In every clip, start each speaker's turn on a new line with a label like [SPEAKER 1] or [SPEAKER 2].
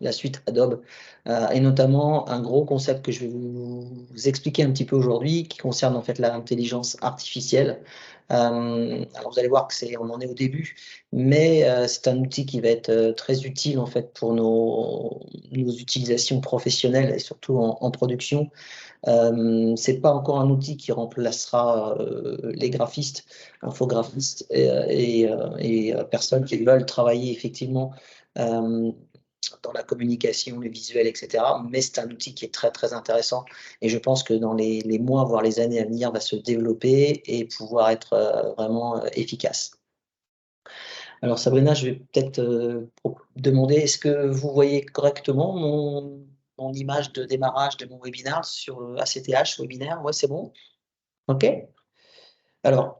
[SPEAKER 1] la suite Adobe, et notamment un gros concept que je vais vous expliquer un petit peu aujourd'hui, qui concerne en fait l'intelligence artificielle. Alors vous allez voir que on en est au début, mais c'est un outil qui va être très utile en fait pour nos utilisations professionnelles et surtout en production. C'est pas encore un outil qui remplacera les graphistes, infographistes et personnes qui veulent travailler effectivement dans la communication, les visuels, etc. Mais c'est un outil qui est très très intéressant et je pense que dans les mois, voire les années à venir, va se développer et pouvoir être vraiment efficace. Alors Sabrina, je vais peut-être demander, est-ce que vous voyez correctement mon image de démarrage de mon webinaire sur ACTH webinaire? Ouais, c'est bon? OK. Alors,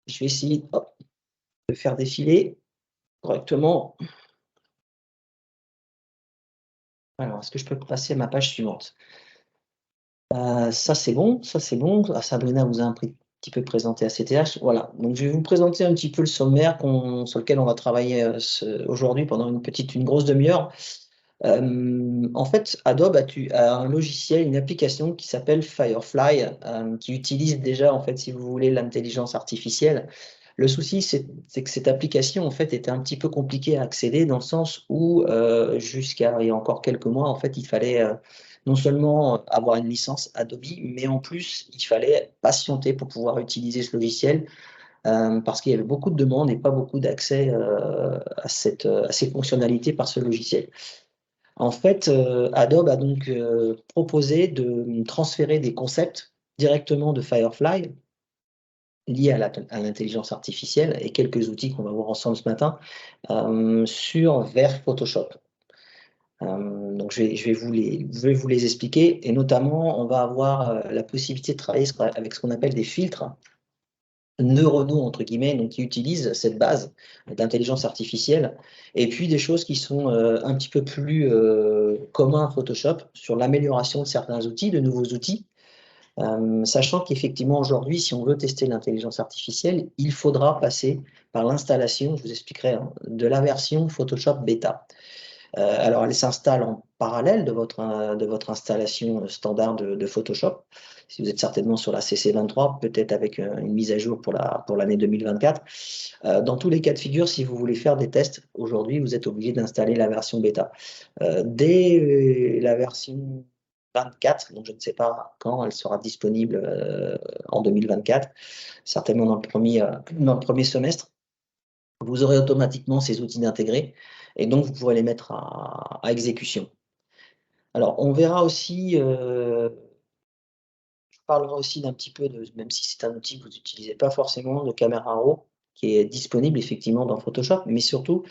[SPEAKER 1] je vais essayer de faire défiler correctement. Alors, est-ce que je peux passer à ma page suivante? Ça, c'est bon, ça, c'est bon. Ah, Sabrina vous a un petit peu présenté ACTH. Voilà, donc je vais vous présenter un petit peu le sommaire sur lequel on va travailler aujourd'hui pendant une grosse demi-heure. En fait, Adobe a un logiciel, une application qui s'appelle Firefly, qui utilise déjà, en fait, si vous voulez, l'intelligence artificielle. Le souci, c'est que cette application, en fait, était un petit peu compliquée à accéder dans le sens où, jusqu'à il y a encore quelques mois, en fait, il fallait non seulement avoir une licence Adobe, mais en plus, il fallait patienter pour pouvoir utiliser ce logiciel, parce qu'il y avait beaucoup de demandes et pas beaucoup d'accès à ces fonctionnalités par ce logiciel. En fait, Adobe a donc proposé de transférer des concepts directement de Firefly liés à l'intelligence artificielle et quelques outils qu'on va voir ensemble ce matin vers Photoshop. Donc je vais vous les expliquer, et notamment on va avoir la possibilité de travailler avec ce qu'on appelle des filtres neuronaux entre guillemets, donc qui utilisent cette base d'intelligence artificielle, et puis des choses qui sont un petit peu plus communs à Photoshop sur l'amélioration de certains outils, de nouveaux outils, sachant qu'effectivement aujourd'hui, si on veut tester l'intelligence artificielle, il faudra passer par l'installation, je vous expliquerai, hein, de la version Photoshop Beta. Alors, elle s'installe en parallèle de votre installation standard de Photoshop. Si vous êtes certainement sur la CC23, peut-être avec une mise à jour pour l'année 2024. Dans tous les cas de figure, si vous voulez faire des tests, aujourd'hui, vous êtes obligé d'installer la version bêta. Dès la version 24, donc je ne sais pas quand elle sera disponible en 2024, certainement dans le premier semestre, vous aurez automatiquement ces outils d'intégrer et donc vous pourrez les mettre à exécution. Alors, on verra aussi, je parlerai aussi d'un petit peu même si c'est un outil que vous n'utilisez pas forcément, de Camera Raw, qui est disponible effectivement dans Photoshop, mais surtout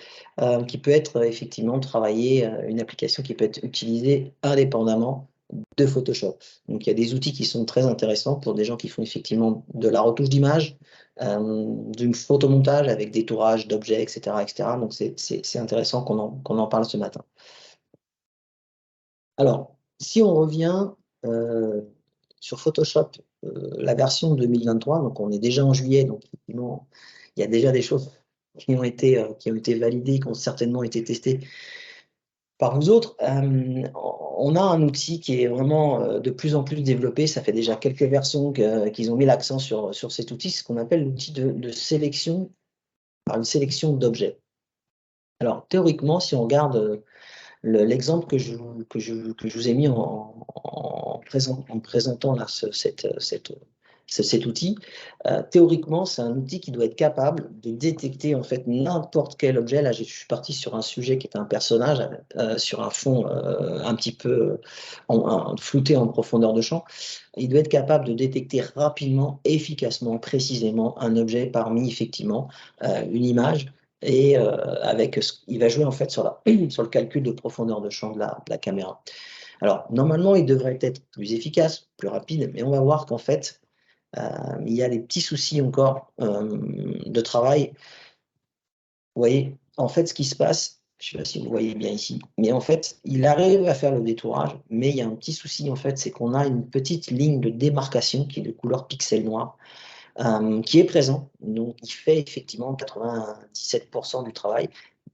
[SPEAKER 1] qui peut être effectivement travaillé, une application qui peut être utilisée indépendamment de Photoshop. Donc il y a des outils qui sont très intéressants pour des gens qui font effectivement de la retouche d'image, du photomontage avec des tourages d'objets, etc., etc. Donc c'est intéressant qu'on en parle ce matin. Alors, si on revient sur Photoshop, la version 2023, donc on est déjà en juillet, donc effectivement, il y a déjà des choses qui ont été validées, qui ont certainement été testées par vous autres. On a un outil qui est vraiment de plus en plus développé. Ça fait déjà quelques versions qu'ils ont mis l'accent sur cet outil, ce qu'on appelle l'outil de sélection par une sélection d'objets. Alors, théoriquement, si on regarde l'exemple que je vous ai mis en présentant là, cet outil, théoriquement, c'est un outil qui doit être capable de détecter en fait n'importe quel objet. Là, je suis parti sur un sujet qui est un personnage, sur un fond un petit peu flouté en profondeur de champ. Il doit être capable de détecter rapidement, efficacement, précisément un objet parmi effectivement une image. Et il va jouer en fait sur le calcul de profondeur de champ de la caméra. Alors, normalement, il devrait être plus efficace, plus rapide, mais on va voir qu'en fait, il y a des petits soucis encore de travail. Vous voyez, en fait, ce qui se passe, je ne sais pas si vous voyez bien ici, mais en fait, il arrive à faire le détourage, mais il y a un petit souci, en fait, c'est qu'on a une petite ligne de démarcation qui est de couleur pixel noir, qui est présent. Donc, il fait effectivement 97% du travail,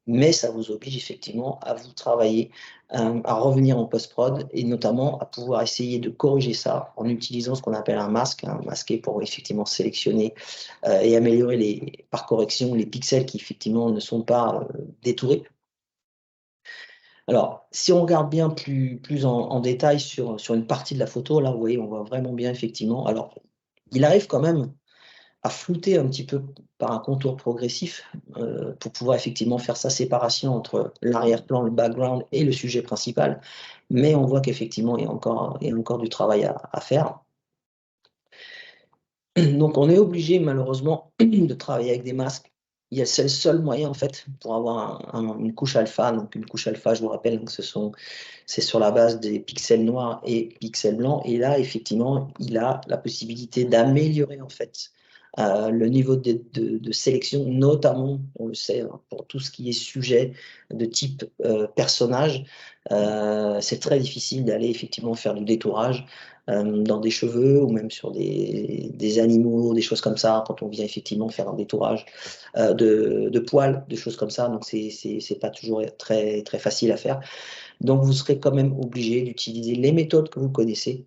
[SPEAKER 1] mais ça vous oblige effectivement à vous travailler, à revenir en post-prod et notamment à pouvoir essayer de corriger ça en utilisant ce qu'on appelle un masque, masqué pour effectivement sélectionner et améliorer par correction les pixels qui effectivement ne sont pas détourés. Alors, si on regarde bien plus en détail sur une partie de la photo, là, vous voyez, on voit vraiment bien effectivement. Alors, il arrive quand même à flouter un petit peu par un contour progressif, pour pouvoir effectivement faire sa séparation entre l'arrière-plan, le background et le sujet principal. Mais on voit qu'effectivement, il y a encore du travail à faire. Donc on est obligé malheureusement de travailler avec des masques. C'est le seul moyen en fait pour avoir une couche alpha. Donc une couche alpha, je vous rappelle que c'est sur la base des pixels noirs et pixels blancs. Et là, effectivement, il a la possibilité d'améliorer en fait le niveau de sélection, notamment, on le sait, hein, pour tout ce qui est sujet de type personnage. C'est très difficile d'aller effectivement faire du détourage dans des cheveux ou même sur des animaux, des choses comme ça, quand on vient effectivement faire un détourage de poils, de choses comme ça. Donc, c'est pas toujours très, très facile à faire. Donc, vous serez quand même obligé d'utiliser les méthodes que vous connaissez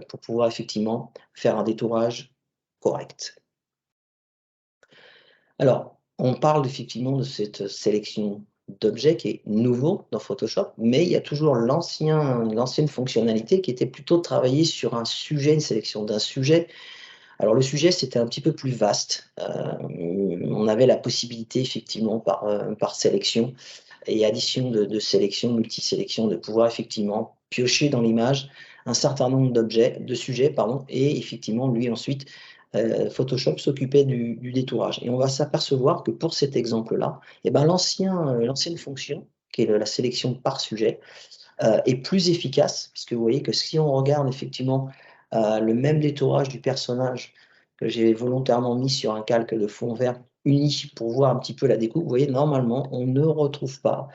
[SPEAKER 1] pour pouvoir effectivement faire un détourage correct. Alors, on parle effectivement de cette sélection d'objets qui est nouveau dans Photoshop, mais il y a toujours l'ancienne fonctionnalité qui était plutôt de travailler sur un sujet, une sélection d'un sujet. Alors le sujet, c'était un petit peu plus vaste. On avait la possibilité effectivement par sélection et addition de sélection, multisélection, de pouvoir effectivement piocher dans l'image un certain nombre d'objets, de sujets, pardon, et effectivement, lui ensuite, Photoshop s'occupait du détourage. Et on va s'apercevoir que pour cet exemple-là, eh ben, l'ancienne fonction, qui est la sélection par sujet, est plus efficace, puisque vous voyez que si on regarde effectivement le même détourage du personnage que j'ai volontairement mis sur un calque de fond vert uni pour voir un petit peu la découpe, vous voyez, normalement, on ne retrouve pas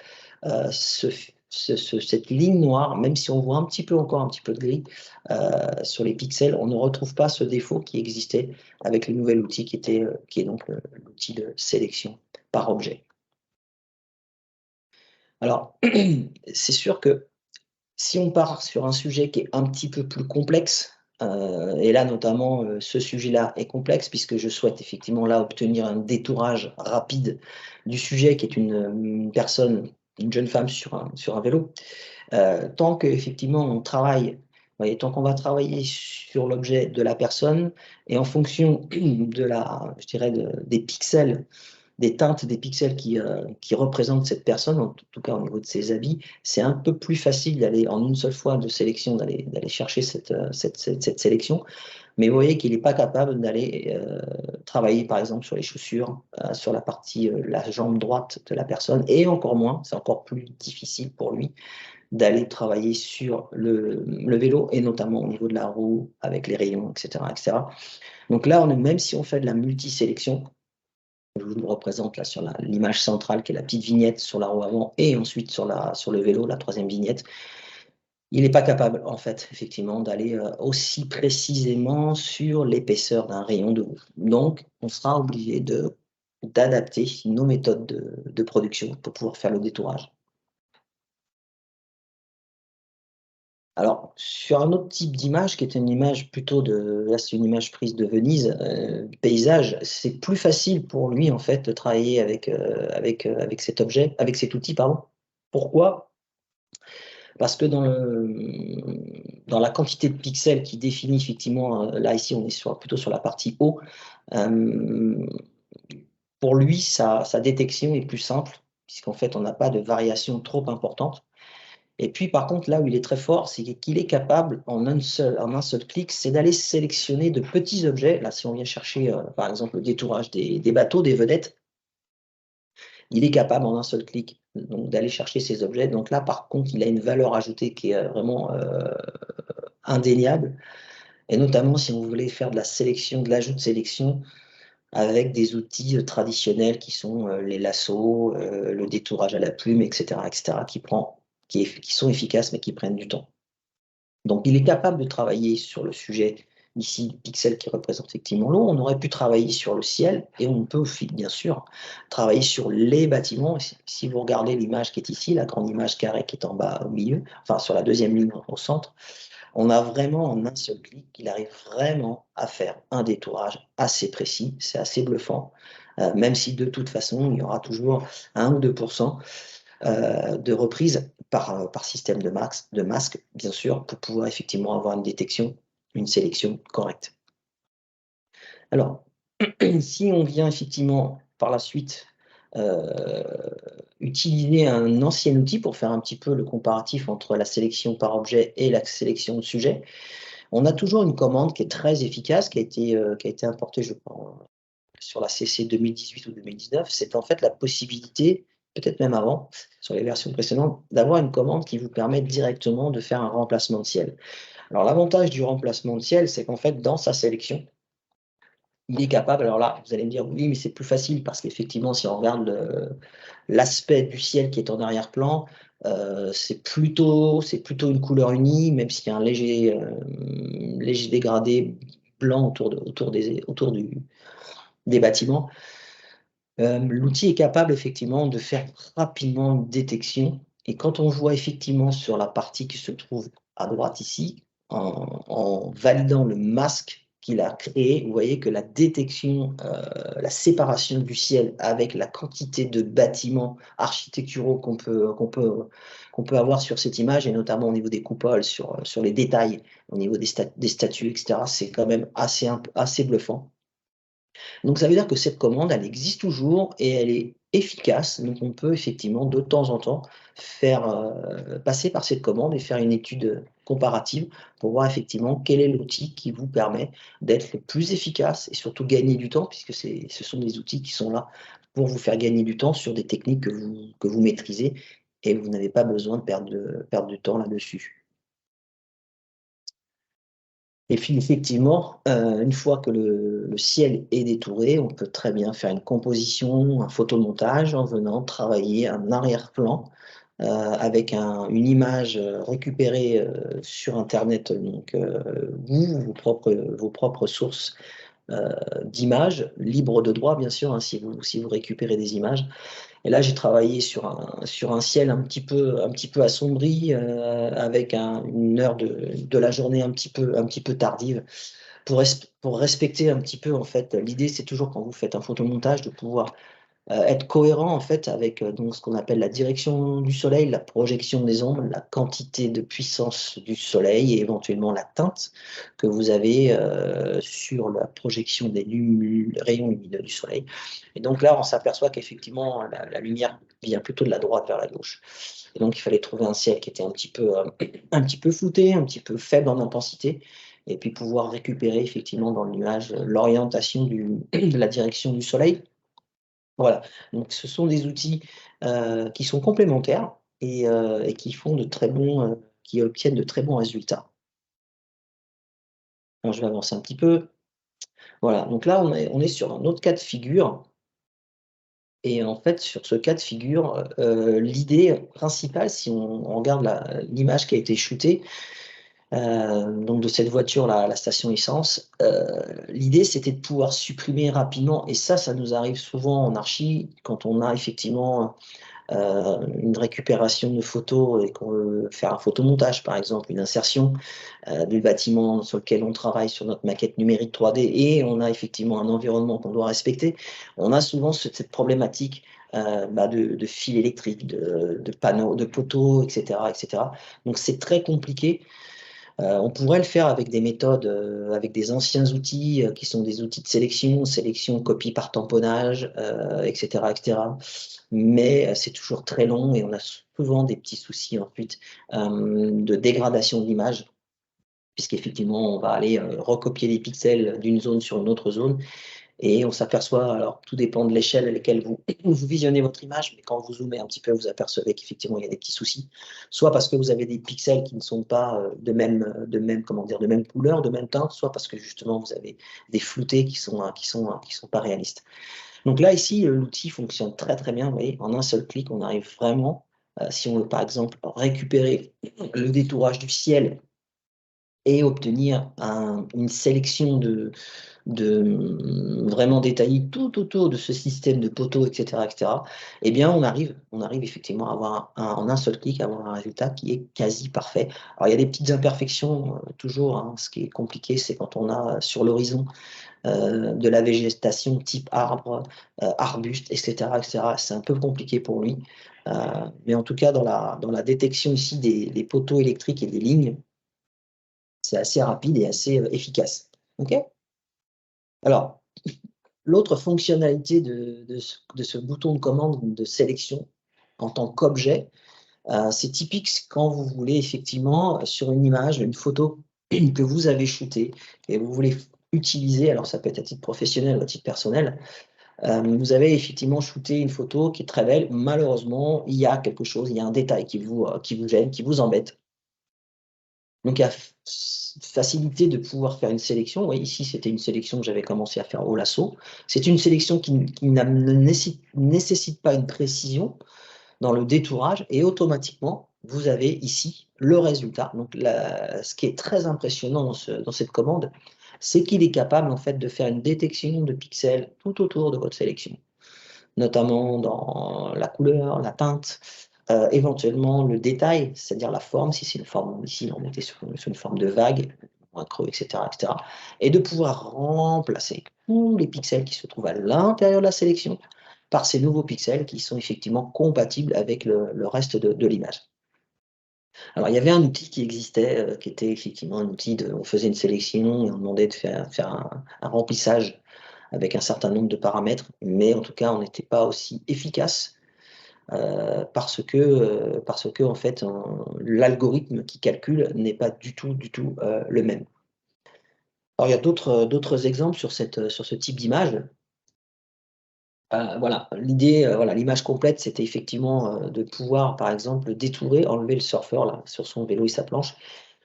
[SPEAKER 1] cette ligne noire, même si on voit encore un petit peu de gris sur les pixels, on ne retrouve pas ce défaut qui existait avec le nouvel outil qui est donc l'outil de sélection par objet. Alors, c'est sûr que si on part sur un sujet qui est un petit peu plus complexe, et là notamment ce sujet-là est complexe puisque je souhaite effectivement là obtenir un détourage rapide du sujet qui est une personne, une jeune femme sur un vélo. Tant qu'effectivement on travaille, vous voyez, tant qu'on va travailler sur l'objet de la personne et en fonction je dirais des pixels, des teintes des pixels qui représentent cette personne, en tout cas au niveau de ses habits, c'est un peu plus facile d'aller en une seule fois de sélection, d'aller chercher cette sélection. Mais vous voyez qu'il n'est pas capable d'aller travailler par exemple sur les chaussures, sur la partie, la jambe droite de la personne, et encore moins, c'est encore plus difficile pour lui, d'aller travailler sur le vélo, et notamment au niveau de la roue, avec les rayons, etc. etc. Donc là, même si on fait de la multisélection, je vous représente là sur l'image centrale qui est la petite vignette sur la roue avant et ensuite sur le vélo, la troisième vignette. Il n'est pas capable, en fait, effectivement, d'aller aussi précisément sur l'épaisseur d'un rayon de roue. Donc, on sera obligé d'adapter nos méthodes de production pour pouvoir faire le détourage. Alors, sur un autre type d'image, qui est une image plutôt là, c'est une image prise de Venise, paysage, c'est plus facile pour lui, en fait, de travailler avec cet objet, avec cet outil, pardon. Pourquoi? Parce que dans la quantité de pixels qui définit effectivement, là, ici, on est plutôt sur la partie haut, pour lui, sa détection est plus simple, puisqu'en fait, on n'a pas de variation trop importante. Et puis, par contre, là où il est très fort, c'est qu'il est capable, en un seul clic, c'est d'aller sélectionner de petits objets. Là, si on vient chercher, par exemple, le détourage des bateaux, des vedettes, il est capable, en un seul clic, donc d'aller chercher ces objets. Donc là, par contre, il a une valeur ajoutée qui est vraiment indéniable. Et notamment, si on voulait faire de la sélection, de l'ajout de sélection, avec des outils traditionnels qui sont les lassos, le détourage à la plume, etc., etc., qui sont efficaces mais qui prennent du temps. Donc il est capable de travailler sur le sujet ici le pixel qui représente effectivement l'eau. On aurait pu travailler sur le ciel et on peut bien sûr travailler sur les bâtiments. Si vous regardez l'image qui est ici, la grande image carrée qui est en bas au milieu, enfin sur la deuxième ligne au centre, on a vraiment en un seul clic, il arrive vraiment à faire un détourage assez précis, c'est assez bluffant, même si de toute façon, il y aura toujours 1 ou 2 de reprise par système de masque, bien sûr, pour pouvoir effectivement avoir une détection, une sélection correcte. Alors, si on vient effectivement par la suite utiliser un ancien outil pour faire un petit peu le comparatif entre la sélection par objet et la sélection de sujet, on a toujours une commande qui est très efficace, qui a été importée, je crois, sur la CC 2018 ou 2019. C'est en fait la possibilité, peut-être même avant, sur les versions précédentes, d'avoir une commande qui vous permet directement de faire un remplacement de ciel. Alors l'avantage du remplacement de ciel, c'est qu'en fait, dans sa sélection, il est capable, alors là, vous allez me dire: «Oui, mais c'est plus facile», parce qu'effectivement, si on regarde l'aspect du ciel qui est en arrière-plan, c'est plutôt une couleur unie, même s'il y a un léger dégradé blanc autour des bâtiments. L'outil est capable effectivement de faire rapidement une détection, et quand on voit effectivement sur la partie qui se trouve à droite ici, en validant le masque qu'il a créé, vous voyez que la détection, la séparation du ciel avec la quantité de bâtiments architecturaux qu'on peut avoir sur cette image, et notamment au niveau des coupoles, sur les détails, au niveau des statues et cetera, c'est quand même assez bluffant. Donc ça veut dire que cette commande, elle existe toujours et elle est efficace. Donc on peut effectivement de temps en temps faire, passer par cette commande et faire une étude comparative pour voir effectivement quel est l'outil qui vous permet d'être le plus efficace et surtout gagner du temps, puisque ce sont des outils qui sont là pour vous faire gagner du temps sur des techniques que vous maîtrisez, et vous n'avez pas besoin de perdre du temps là-dessus. Et puis effectivement, une fois que le ciel est détouré, on peut très bien faire une composition, un photomontage en venant travailler un arrière-plan, avec une image, récupérée, sur internet, donc vous, vos propres sources, d'images, libres de droit bien sûr, hein, si vous récupérez des images. Et là, j'ai travaillé sur un ciel un petit peu assombri, avec une heure de la journée un petit peu tardive, pour respecter un petit peu, en fait, l'idée, c'est toujours quand vous faites un photomontage de pouvoir être cohérent, en fait, avec donc ce qu'on appelle la direction du soleil, la projection des ombres, la quantité de puissance du soleil et éventuellement la teinte que vous avez sur la projection des rayons lumineux du soleil. Et donc là, on s'aperçoit qu'effectivement, la lumière vient plutôt de la droite vers la gauche. Et donc, il fallait trouver un ciel qui était un petit peu flouté, un petit peu faible en intensité, et puis pouvoir récupérer effectivement dans le nuage l'orientation de la direction du soleil. Voilà, donc ce sont des outils, qui sont complémentaires et qui font qui obtiennent de très bons résultats. Alors je vais avancer un petit peu. Voilà, donc là on est sur un autre cas de figure, et en fait sur ce cas de figure, l'idée principale, si on regarde l'image qui a été shootée, donc de cette voiture là, à la station essence, l'idée c'était de pouvoir supprimer rapidement, et ça nous arrive souvent en archi quand on a effectivement une récupération de photos et qu'on veut faire un photomontage, par exemple, une insertion du bâtiment sur lequel on travaille sur notre maquette numérique 3D, et on a effectivement un environnement qu'on doit respecter. On a souvent cette problématique de fils électriques, de panneaux, de poteaux, etc., etc. Donc c'est très compliqué. On pourrait le faire avec des méthodes, avec des anciens outils, qui sont des outils de sélection, copie par tamponnage, et cetera, et cetera. Mais, c'est toujours très long et on a souvent des petits soucis ensuite, de dégradation de l'image, puisqu'effectivement on va aller, recopier des pixels d'une zone sur une autre zone, et on s'aperçoit, alors tout dépend de l'échelle à laquelle vous visionnez votre image, mais quand vous zoomez un petit peu, vous apercevez qu'effectivement il y a des petits soucis. Soit parce que vous avez des pixels qui ne sont pas, comment dire, de même couleur, de même teinte, soit parce que justement vous avez des floutés qui sont pas réalistes. Donc là, ici, l'outil fonctionne très, très bien, vous voyez? En un seul clic, on arrive vraiment, si on veut par exemple récupérer le détourage du ciel et obtenir une sélection vraiment détaillée tout autour de ce système de poteaux, etc., eh bien, on arrive effectivement à avoir en un seul clic, à avoir un résultat qui est quasi parfait. Alors, il y a des petites imperfections, toujours, hein. Ce qui est compliqué, c'est quand on a sur l'horizon de la végétation type arbre, arbuste, etc., etc. C'est un peu compliqué pour lui. Mais en tout cas, dans la détection ici des poteaux électriques et des lignes, c'est assez rapide et assez efficace. OK? Alors, l'autre fonctionnalité de ce bouton de commande de sélection en tant qu'objet, c'est typique quand vous voulez effectivement, sur une image, une photo que vous avez shootée et vous voulez utiliser, alors ça peut être à titre professionnel ou à titre personnel, vous avez effectivement shooté une photo qui est très belle. Malheureusement, il y a quelque chose, il y a un détail qui vous gêne, qui vous embête. Donc, il y a facilité de pouvoir faire une sélection. Oui, ici, c'était une sélection que j'avais commencé à faire au lasso. C'est une sélection qui ne nécessite pas une précision dans le détourage et automatiquement, vous avez ici le résultat. Donc, ce qui est très impressionnant dans cette commande, c'est qu'il est capable en fait de faire une détection de pixels tout autour de votre sélection, notamment dans la couleur, la teinte, éventuellement le détail, c'est-à-dire la forme, si c'est une forme, ici on était sur une forme de vague, un creux, etc., et de pouvoir remplacer tous les pixels qui se trouvent à l'intérieur de la sélection par ces nouveaux pixels qui sont effectivement compatibles avec le reste de l'image. Alors, il y avait un outil qui existait, qui était effectivement un outil on faisait une sélection et on demandait de faire un remplissage avec un certain nombre de paramètres, mais en tout cas, on n'était pas aussi efficace parce que en fait, l'algorithme qui calcule n'est pas du tout le même. Alors, il y a d'autres exemples sur ce type d'image. Voilà, l'idée, voilà, l'image complète, c'était effectivement de pouvoir, par exemple, détourer, enlever le surfeur là, sur son vélo et sa planche,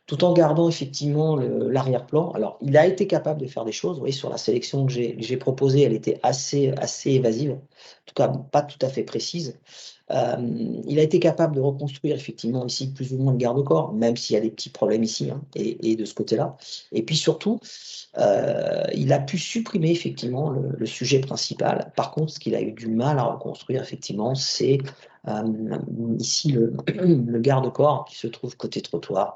[SPEAKER 1] tout en gardant effectivement l'arrière-plan. Alors, il a été capable de faire des choses. Vous voyez, sur la sélection que j'ai proposée, elle était assez évasive, en tout cas pas tout à fait précise. Il a été capable de reconstruire effectivement ici plus ou moins le garde-corps, même s'il y a des petits problèmes ici, hein, et de ce côté-là. Et puis surtout, il a pu supprimer effectivement le sujet principal. Par contre, ce qu'il a eu du mal à reconstruire effectivement, c'est ici le garde-corps qui se trouve côté trottoir,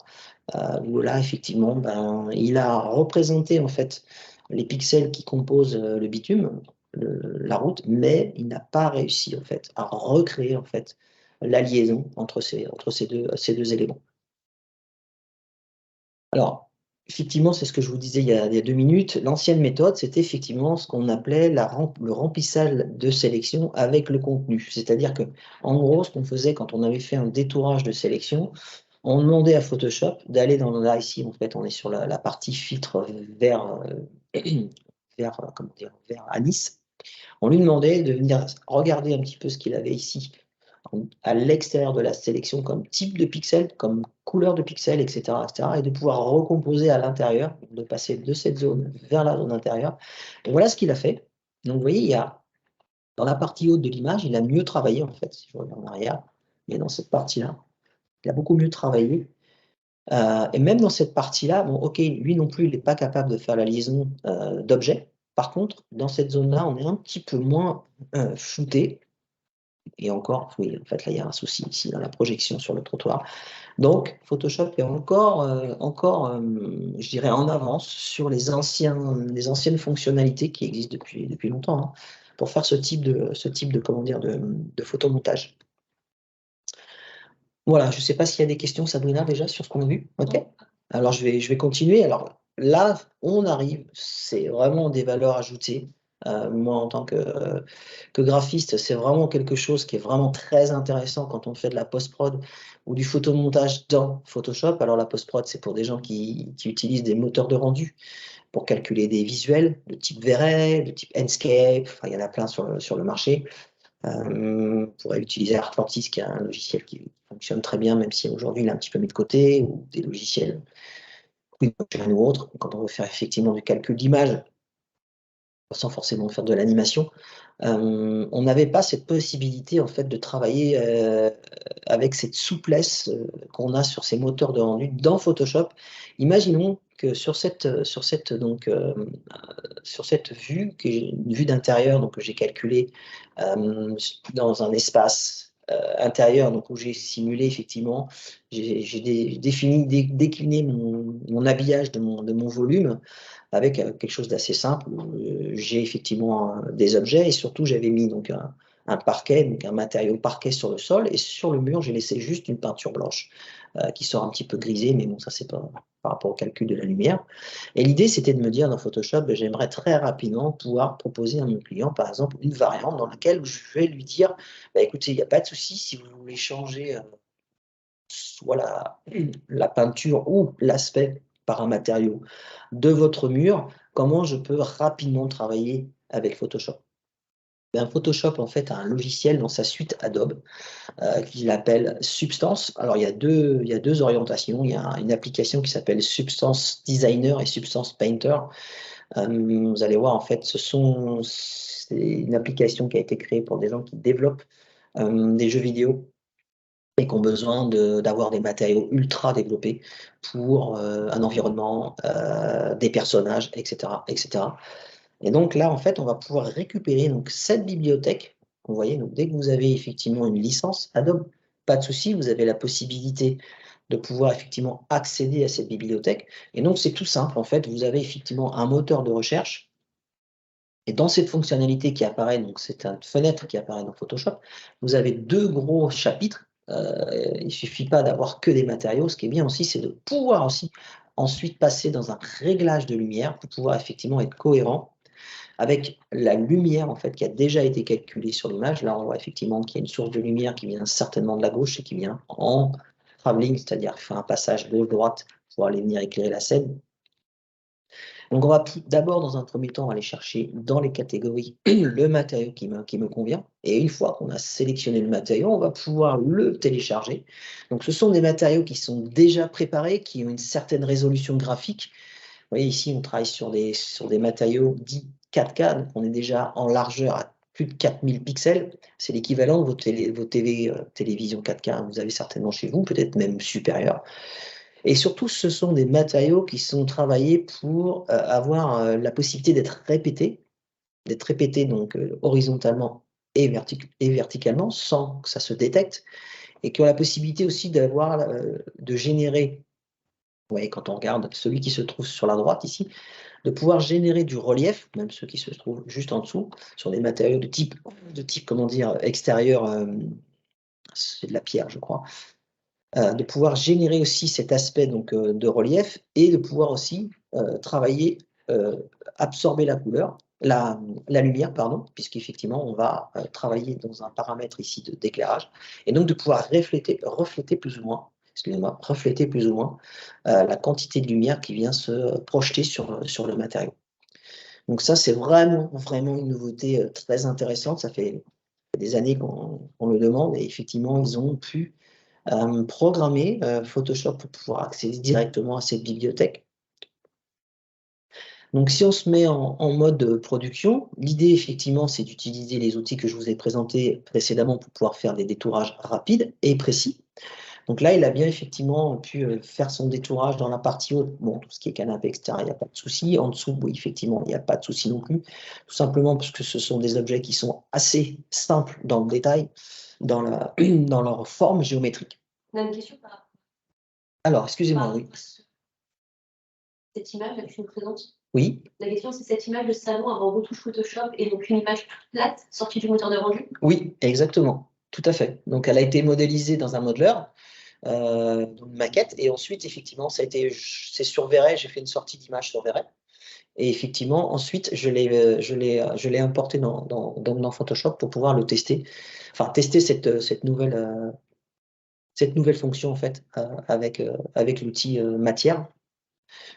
[SPEAKER 1] où là effectivement, il a représenté en fait les pixels qui composent le bitume, la route, mais il n'a pas réussi en fait à recréer en fait la liaison entre ces deux éléments. Alors, effectivement, c'est ce que je vous disais il y a 2 minutes. L'ancienne méthode, c'était effectivement ce qu'on appelait le remplissage de sélection avec le contenu. C'est-à-dire que, en gros, ce qu'on faisait quand on avait fait un détourage de sélection, on demandait à Photoshop d'aller là, ici, en fait, on est sur la partie filtre vert, comment dire? Vert anis. On lui demandait de venir regarder un petit peu ce qu'il avait ici, à l'extérieur de la sélection comme type de pixel, comme couleur de pixel, etc., et de pouvoir recomposer à l'intérieur, de passer de cette zone vers la zone intérieure. Et voilà ce qu'il a fait. Donc, vous voyez, il y a, dans la partie haute de l'image, il a mieux travaillé, en fait, si je regarde en arrière, mais dans cette partie-là, il a beaucoup mieux travaillé. Et même dans cette partie-là, bon, OK, lui non plus, il n'est pas capable de faire la liaison d'objets. Par contre, dans cette zone-là, on est un petit peu moins flouté. Et encore, oui, en fait, là, il y a un souci ici dans la projection sur le trottoir. Donc, Photoshop est encore, je dirais, en avance sur les anciennes fonctionnalités qui existent depuis longtemps, hein, pour faire ce type de comment dire, de photomontage. Voilà, je ne sais pas s'il y a des questions, Sabrina, déjà, sur ce qu'on a vu? OK. Alors je vais continuer. Alors là, on arrive, c'est vraiment des valeurs ajoutées. Moi, en tant que graphiste, c'est vraiment quelque chose qui est vraiment très intéressant quand on fait de la post-prod ou du photomontage dans Photoshop. Alors la post-prod, c'est pour des gens qui utilisent des moteurs de rendu pour calculer des visuels de type V-Ray, de type Enscape, enfin, il y en a plein sur le marché. On pourrait utiliser Artlantis, qui est un logiciel qui fonctionne très bien, même si aujourd'hui il est un petit peu mis de côté, ou des logiciels ou autres, quand on veut faire effectivement du calcul d'image, sans forcément faire de l'animation, on n'avait pas cette possibilité en fait de travailler avec cette souplesse qu'on a sur ces moteurs de rendu dans Photoshop. Imaginons que sur cette vue, une vue d'intérieur, donc que j'ai calculée dans un espace intérieur, donc où j'ai simulé effectivement, j'ai décliné mon habillage de mon volume avec quelque chose d'assez simple. J'ai effectivement des objets et surtout j'avais mis donc un parquet, donc un matériau parquet sur le sol, et sur le mur j'ai laissé juste une peinture blanche qui sort un petit peu grisée, mais bon, ça c'est pas par rapport au calcul de la lumière. Et l'idée c'était de me dire dans Photoshop, j'aimerais très rapidement pouvoir proposer à mon client par exemple une variante dans laquelle je vais lui dire bah, écoutez, il n'y a pas de souci si vous voulez changer soit la peinture ou l'aspect par un matériau de votre mur, comment je peux rapidement travailler avec Photoshop. Ben, Photoshop en fait a un logiciel dans sa suite Adobe qu'il appelle Substance. Alors il y a deux orientations, il y a une application qui s'appelle Substance Designer et Substance Painter. Vous allez voir en fait c'est une application qui a été créée pour des gens qui développent des jeux vidéo et qui ont besoin d'avoir des matériaux ultra développés pour un environnement, des personnages, etc., etc. Et donc là, en fait, on va pouvoir récupérer donc cette bibliothèque. Vous voyez, donc dès que vous avez effectivement une licence Adobe, pas de souci, vous avez la possibilité de pouvoir effectivement accéder à cette bibliothèque. Et donc c'est tout simple, en fait, vous avez effectivement un moteur de recherche. Et dans cette fonctionnalité qui apparaît, donc c'est une fenêtre qui apparaît dans Photoshop, vous avez deux gros chapitres. Il ne suffit pas d'avoir que des matériaux. Ce qui est bien aussi, c'est de pouvoir aussi ensuite passer dans un réglage de lumière pour pouvoir effectivement être cohérent avec la lumière en fait qui a déjà été calculée sur l'image. Là, on voit effectivement qu'il y a une source de lumière qui vient certainement de la gauche et qui vient en travelling, c'est-à-dire faire un passage gauche-droite pour aller venir éclairer la scène. Donc on va d'abord, dans un premier temps, aller chercher dans les catégories le matériau qui me convient. Et une fois qu'on a sélectionné le matériau, on va pouvoir le télécharger. Donc ce sont des matériaux qui sont déjà préparés, qui ont une certaine résolution graphique. Vous voyez ici, on travaille sur des matériaux dits 4K, donc on est déjà en largeur à plus de 4000 pixels. C'est l'équivalent de vos TV, télévision 4K, vous avez certainement chez vous, peut-être même supérieur. Et surtout, ce sont des matériaux qui sont travaillés pour avoir la possibilité d'être répétés donc horizontalement et verticalement sans que ça se détecte, et qui ont la possibilité aussi de générer, vous voyez, quand on regarde celui qui se trouve sur la droite ici, de pouvoir générer du relief, même ceux qui se trouvent juste en dessous, sur des matériaux de type comment dire, extérieur, c'est de la pierre, je crois, de pouvoir générer aussi cet aspect donc, de relief, et de pouvoir aussi travailler, absorber la couleur, la lumière, pardon, puisqu'effectivement, on va travailler dans un paramètre ici d'éclairage, et donc de pouvoir refléter plus ou moins, excusez-moi, refléter plus ou moins la quantité de lumière qui vient se projeter sur le matériau. Donc ça, c'est vraiment, vraiment une nouveauté très intéressante. Ça fait des années qu'on le demande, et effectivement, ils ont pu programmer Photoshop pour pouvoir accéder directement à cette bibliothèque. Donc si on se met en mode production, l'idée effectivement c'est d'utiliser les outils que je vous ai présentés précédemment pour pouvoir faire des détourages rapides et précis. Donc là, il a bien effectivement pu faire son détourage dans la partie haute. Bon, tout ce qui est canapé, etc., il n'y a pas de souci. En dessous, oui, effectivement, il n'y a pas de souci non plus. Tout simplement parce que ce sont des objets qui sont assez simples dans le détail, dans leur forme géométrique.
[SPEAKER 2] On a une question par rapport
[SPEAKER 1] Alors, excusez-moi, oui.
[SPEAKER 2] Cette image que tu nous présentes.
[SPEAKER 1] Oui.
[SPEAKER 2] La question, c'est cette image de salon avant retouche Photoshop et donc une image toute plate sortie du moteur de rendu.
[SPEAKER 1] Oui, exactement. Tout à fait. Donc, elle a été modélisée dans un modeler, une maquette, et ensuite, effectivement, c'est sur Véray, j'ai fait une sortie d'image sur Véray. Et effectivement, ensuite, je l'ai importé dans Photoshop pour pouvoir le tester, enfin, tester cette nouvelle fonction, en fait, avec l'outil matière.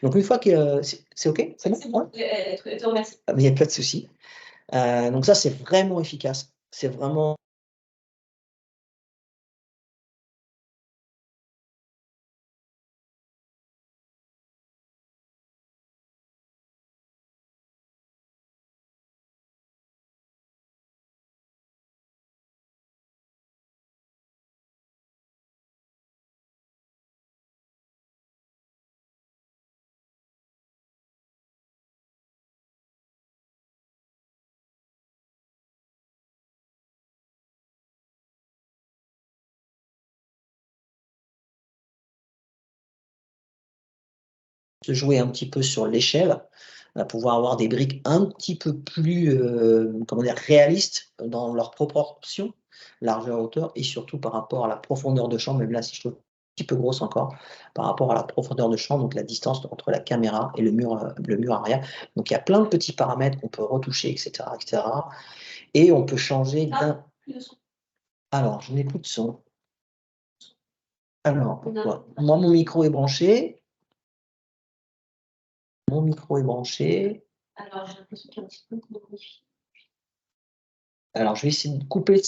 [SPEAKER 1] Donc, une fois que c'est OK, c'est bon?
[SPEAKER 2] C'est bon, je te remercie.
[SPEAKER 1] Il n'y a pas de souci. Donc ça, c'est vraiment efficace. C'est vraiment juste jouer un petit peu sur l'échelle, pouvoir avoir des briques un petit peu plus, comment dire, réalistes dans leurs proportions, largeur, hauteur et surtout par rapport à la profondeur de champ, même là si je trouve un petit peu grosse encore, par rapport à la profondeur de champ, donc la distance entre la caméra et le mur arrière. Donc il y a plein de petits paramètres qu'on peut retoucher, et cetera et on peut changer d'un. Alors, je n'ai plus de son. Alors, pourquoi? Moi, mon micro est branché. Mon micro est branché.
[SPEAKER 2] Alors, j'ai l'impression qu'il y a un petit peu de wifi.
[SPEAKER 1] Alors, je vais essayer de couper.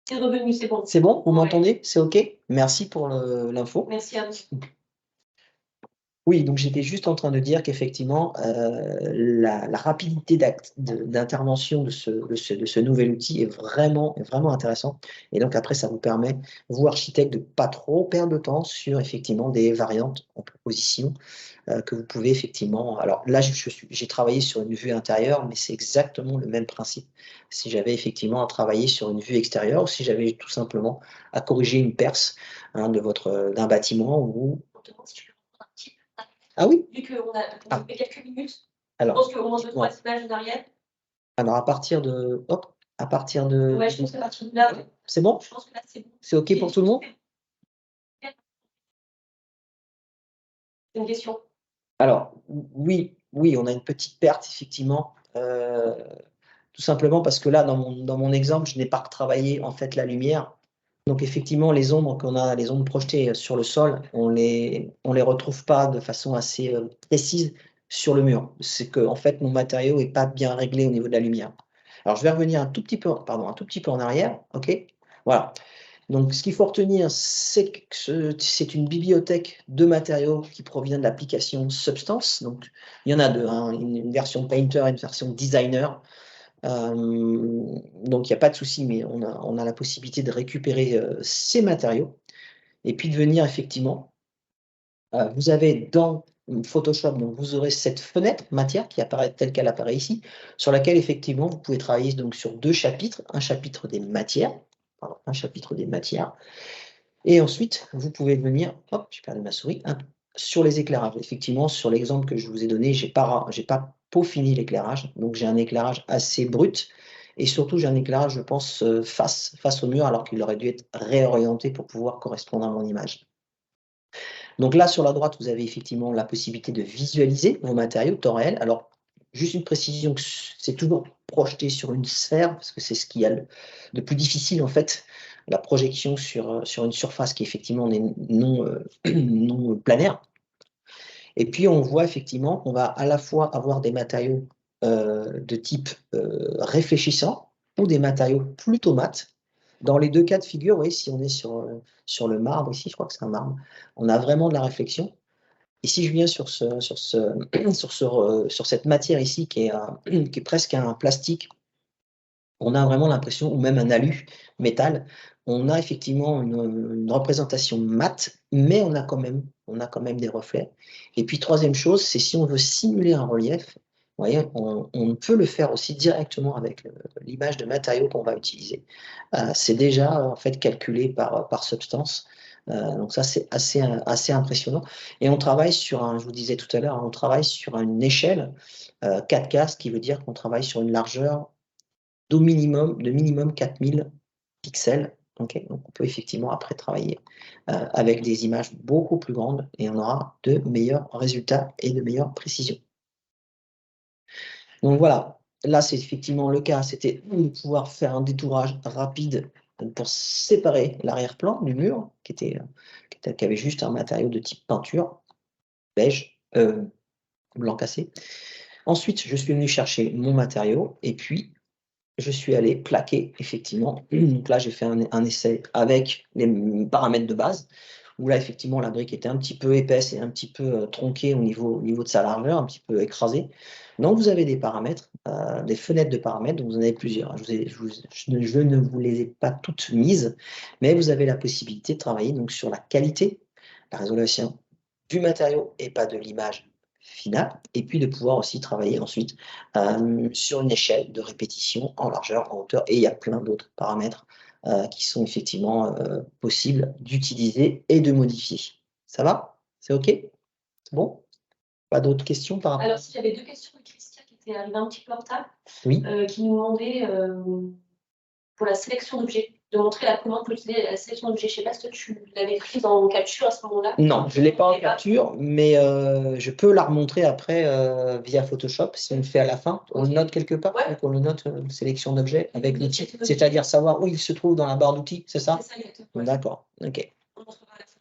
[SPEAKER 2] C'est revenu, c'est bon.
[SPEAKER 1] C'est bon? Vous
[SPEAKER 2] Ouais.
[SPEAKER 1] m'entendez? C'est OK? Merci pour l'info.
[SPEAKER 2] Merci à vous.
[SPEAKER 1] Oui, donc j'étais juste en train de dire qu'effectivement, la rapidité d'intervention de ce nouvel outil est vraiment intéressant et donc après ça vous permet, vous architectes, de pas trop perdre de temps sur effectivement des variantes en proposition, que vous pouvez effectivement alors là j'ai travaillé sur une vue intérieure, mais c'est exactement le même principe. Si j'avais effectivement à travailler sur une vue extérieure ou si j'avais tout simplement à corriger une perce, hein, d'un bâtiment ou
[SPEAKER 2] On te demande si tu peux prendre un petit peu.
[SPEAKER 1] ah oui?
[SPEAKER 2] Vu qu'on a fait quelques minutes,
[SPEAKER 1] Alors,
[SPEAKER 2] je pense qu'au moins 2-3 images derrière.
[SPEAKER 1] alors à partir de
[SPEAKER 2] Ouais, je pense qu'à partir de là,
[SPEAKER 1] c'est bon?
[SPEAKER 2] je pense que là, c'est bon.
[SPEAKER 1] C'est OK pour tout le monde?
[SPEAKER 2] C'est une question.
[SPEAKER 1] Alors, oui, on a une petite perte effectivement, tout simplement parce que là, dans mon exemple, je n'ai pas retravaillé en fait la lumière. Donc effectivement, les ombres les ombres projetées sur le sol, on les retrouve pas de façon assez, précise sur le mur. C'est qu'en fait, mon matériau est pas bien réglé au niveau de la lumière. Alors je vais revenir un tout petit peu en arrière, OK? Voilà. Donc ce qu'il faut retenir, c'est que c'est une bibliothèque de matériaux qui provient de l'application Substance. Donc il y en a 2, hein, une version Painter et une version Designer. Donc il y a pas de souci, mais on a la possibilité de récupérer, ces matériaux et puis de venir effectivement, vous avez dans Photoshop, donc vous aurez cette fenêtre matière qui apparaît telle qu'elle apparaît ici, sur laquelle effectivement vous pouvez travailler donc sur 2 chapitres, un chapitre des matières et ensuite vous pouvez venir, hop, j'ai perdu ma souris, hop, sur les éclairages. Effectivement, sur l'exemple que je vous ai donné, j'ai pas peaufiné l'éclairage, donc j'ai un éclairage assez brut et surtout j'ai un éclairage, je pense, face au mur alors qu'il aurait dû être réorienté pour pouvoir correspondre à mon image. Donc là, sur la droite, vous avez effectivement la possibilité de visualiser vos matériaux temps réel. Alors, juste une précision, que c'est toujours projeté sur une sphère, parce que c'est ce qu'il y a de plus difficile en fait, la projection sur une surface qui effectivement n'est non planaire. Et puis on voit effectivement qu'on va à la fois avoir des matériaux, de type, réfléchissant ou des matériaux plutôt mat. Dans les 2 cas de figure, vous voyez, si on est sur le marbre ici, je crois que c'est un marbre, on a vraiment de la réflexion. Et si je viens sur cette matière ici qui est presque un plastique, on a vraiment l'impression, ou même un alu, métal, on a effectivement une représentation mate, mais on a quand même des reflets. Et puis 3e chose, c'est si on veut simuler un relief, vous voyez, on peut le faire aussi directement avec l'image de matériau qu'on va utiliser. C'est déjà en fait calculé par Substance. Donc ça, c'est assez impressionnant. Et on travaille je vous disais tout à l'heure, on travaille sur une échelle 4K, ce qui veut dire qu'on travaille sur une largeur de minimum 4000 pixels. Okay, donc on peut effectivement après travailler avec des images beaucoup plus grandes et on aura de meilleurs résultats et de meilleures précisions. Donc voilà, là c'est effectivement le cas, c'était de pouvoir faire un détourage rapide pour séparer l'arrière-plan du mur qui avait juste un matériau de type peinture, beige, blanc cassé. Ensuite, je suis venu chercher mon matériau et puis je suis allé plaquer effectivement. Donc là, j'ai fait un essai avec les paramètres de base, où là, effectivement, la brique était un petit peu épaisse et un petit peu tronquée au niveau de sa largeur, un petit peu écrasée. Donc, vous avez des paramètres, des fenêtres de paramètres, donc vous en avez plusieurs. Je ne vous les ai pas toutes mises, mais vous avez la possibilité de travailler donc sur la qualité, la résolution du matériau et pas de l'image final, et puis de pouvoir aussi travailler ensuite sur une échelle de répétition en largeur, en hauteur, et il y a plein d'autres paramètres qui sont effectivement possibles d'utiliser et de modifier. Ça va? C'est OK? Bon? Pas d'autres questions par rapport?
[SPEAKER 2] Alors, si j'avais 2 questions de Christian qui était arrivé un petit peu en retard,
[SPEAKER 1] Oui.
[SPEAKER 2] qui nous demandait pour la sélection d'objets, de montrer la commande pour utiliser la sélection d'objets. Je ne sais pas si toi tu l'avais prise en capture à ce moment-là.
[SPEAKER 1] Non, je ne l'ai pas en capture, mais je peux la remontrer après via Photoshop, si on le fait à la fin. On le note quelque part,
[SPEAKER 2] Ouais.
[SPEAKER 1] on le note, sélection d'objets, avec le titre, c'est-à-dire savoir où il se trouve dans la barre d'outils, c'est ça?
[SPEAKER 2] C'est ça, exactement. Ouais.
[SPEAKER 1] D'accord, OK.
[SPEAKER 2] On montrera à la fin.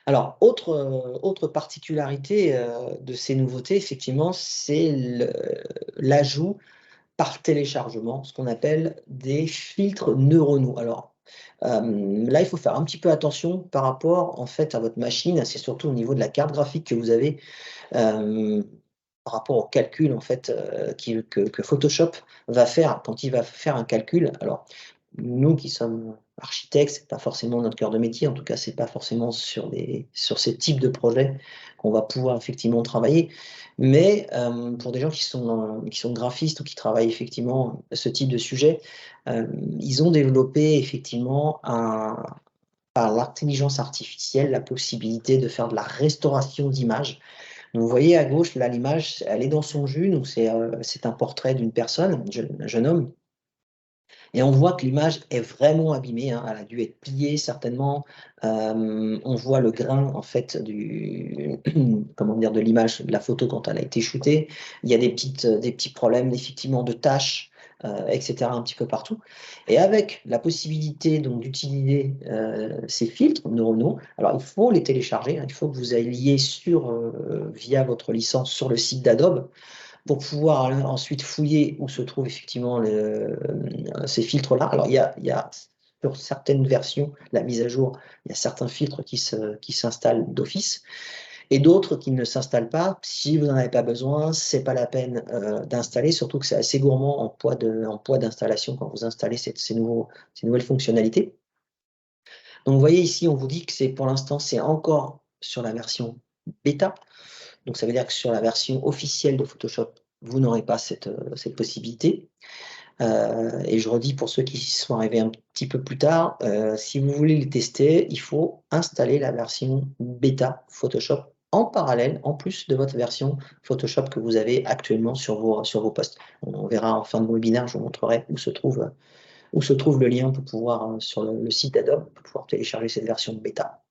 [SPEAKER 1] Alors, autre particularité de ces nouveautés, effectivement, c'est l'ajout par téléchargement, ce qu'on appelle des filtres neuronaux. Alors, là, il faut faire un petit peu attention par rapport, en fait, à votre machine. C'est surtout au niveau de la carte graphique que vous avez, par rapport au calcul, en fait, que Photoshop va faire quand il va faire un calcul. Alors, nous qui sommes architectes, c'est pas forcément notre cœur de métier, en tout cas, c'est pas forcément sur ces types de projets qu'on va pouvoir effectivement travailler. Mais pour des gens qui sont graphistes ou qui travaillent effectivement ce type de sujet, ils ont développé effectivement par l'intelligence artificielle la possibilité de faire de la restauration d'images. Donc vous voyez à gauche, là, l'image, elle est dans son jus, donc c'est un portrait d'une personne, un jeune homme. Et on voit que l'image est vraiment abîmée, hein, elle a dû être pliée certainement. On voit le grain en fait comment dire, de l'image, de la photo quand elle a été shootée. Il y a des petits problèmes effectivement de tâches, et cetera, un petit peu partout. Et avec la possibilité donc d'utiliser ces filtres neuronaux, alors il faut les télécharger, hein, il faut que vous alliez via votre licence sur le site d'Adobe, pour pouvoir ensuite fouiller où se trouvent effectivement ces filtres-là. Alors, il y a sur certaines versions, la mise à jour, il y a certains filtres qui s'installent d'office et d'autres qui ne s'installent pas. Si vous n'en avez pas besoin, c'est pas la peine d'installer, surtout que c'est assez gourmand en poids d'installation quand vous installez ces nouvelles fonctionnalités. Donc, vous voyez ici, on vous dit que pour l'instant, c'est encore sur la version bêta. Donc, ça veut dire que sur la version officielle de Photoshop, vous n'aurez pas cette possibilité. Et je redis pour ceux qui sont arrivés un petit peu plus tard, si vous voulez les tester, il faut installer la version bêta Photoshop en parallèle, en plus de votre version Photoshop que vous avez actuellement sur vos postes. On verra en fin de webinaire, je vous montrerai où se trouve le lien pour pouvoir, sur le site d'Adobe, pour pouvoir télécharger cette version bêta.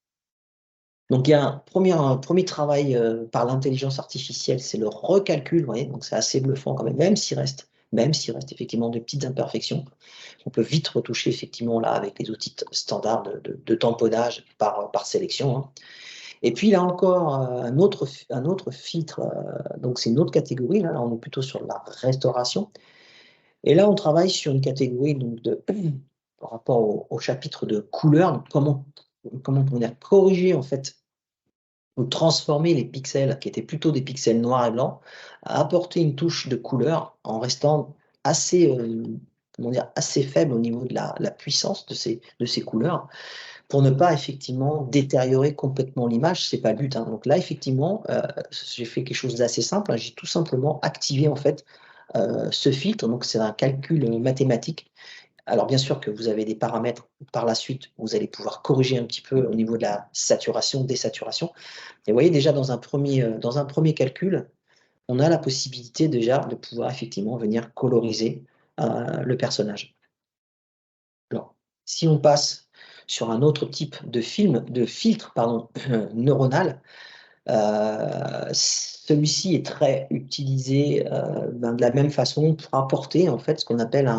[SPEAKER 1] Donc il y a un premier travail par l'intelligence artificielle, c'est le recalcul, vous voyez, donc c'est assez bluffant quand même, même s'il reste effectivement de petites imperfections. On peut vite retoucher effectivement là avec les outils standards de tamponnage par sélection, hein. Et puis là encore, un autre filtre, donc c'est une autre catégorie, là on est plutôt sur la restauration. Et là on travaille sur une catégorie donc par rapport au chapitre de couleurs, donc comment corriger en fait ou transformer les pixels qui étaient plutôt des pixels noirs et blancs, à apporter une touche de couleur en restant assez, assez faible au niveau de la puissance de ces couleurs, pour ne pas effectivement détériorer complètement l'image, c'est pas le but, hein. Donc là effectivement, j'ai fait quelque chose d'assez simple, hein, j'ai tout simplement activé en fait, ce filtre, donc c'est un calcul mathématique. Alors bien sûr que vous avez des paramètres par la suite, vous allez pouvoir corriger un petit peu au niveau de la saturation, désaturation. Et vous voyez déjà dans un premier calcul, on a la possibilité déjà de pouvoir effectivement venir coloriser le personnage. Alors, si on passe sur un autre type de filtre pardon, neuronal, celui-ci est très utilisé de la même façon pour apporter en fait ce qu'on appelle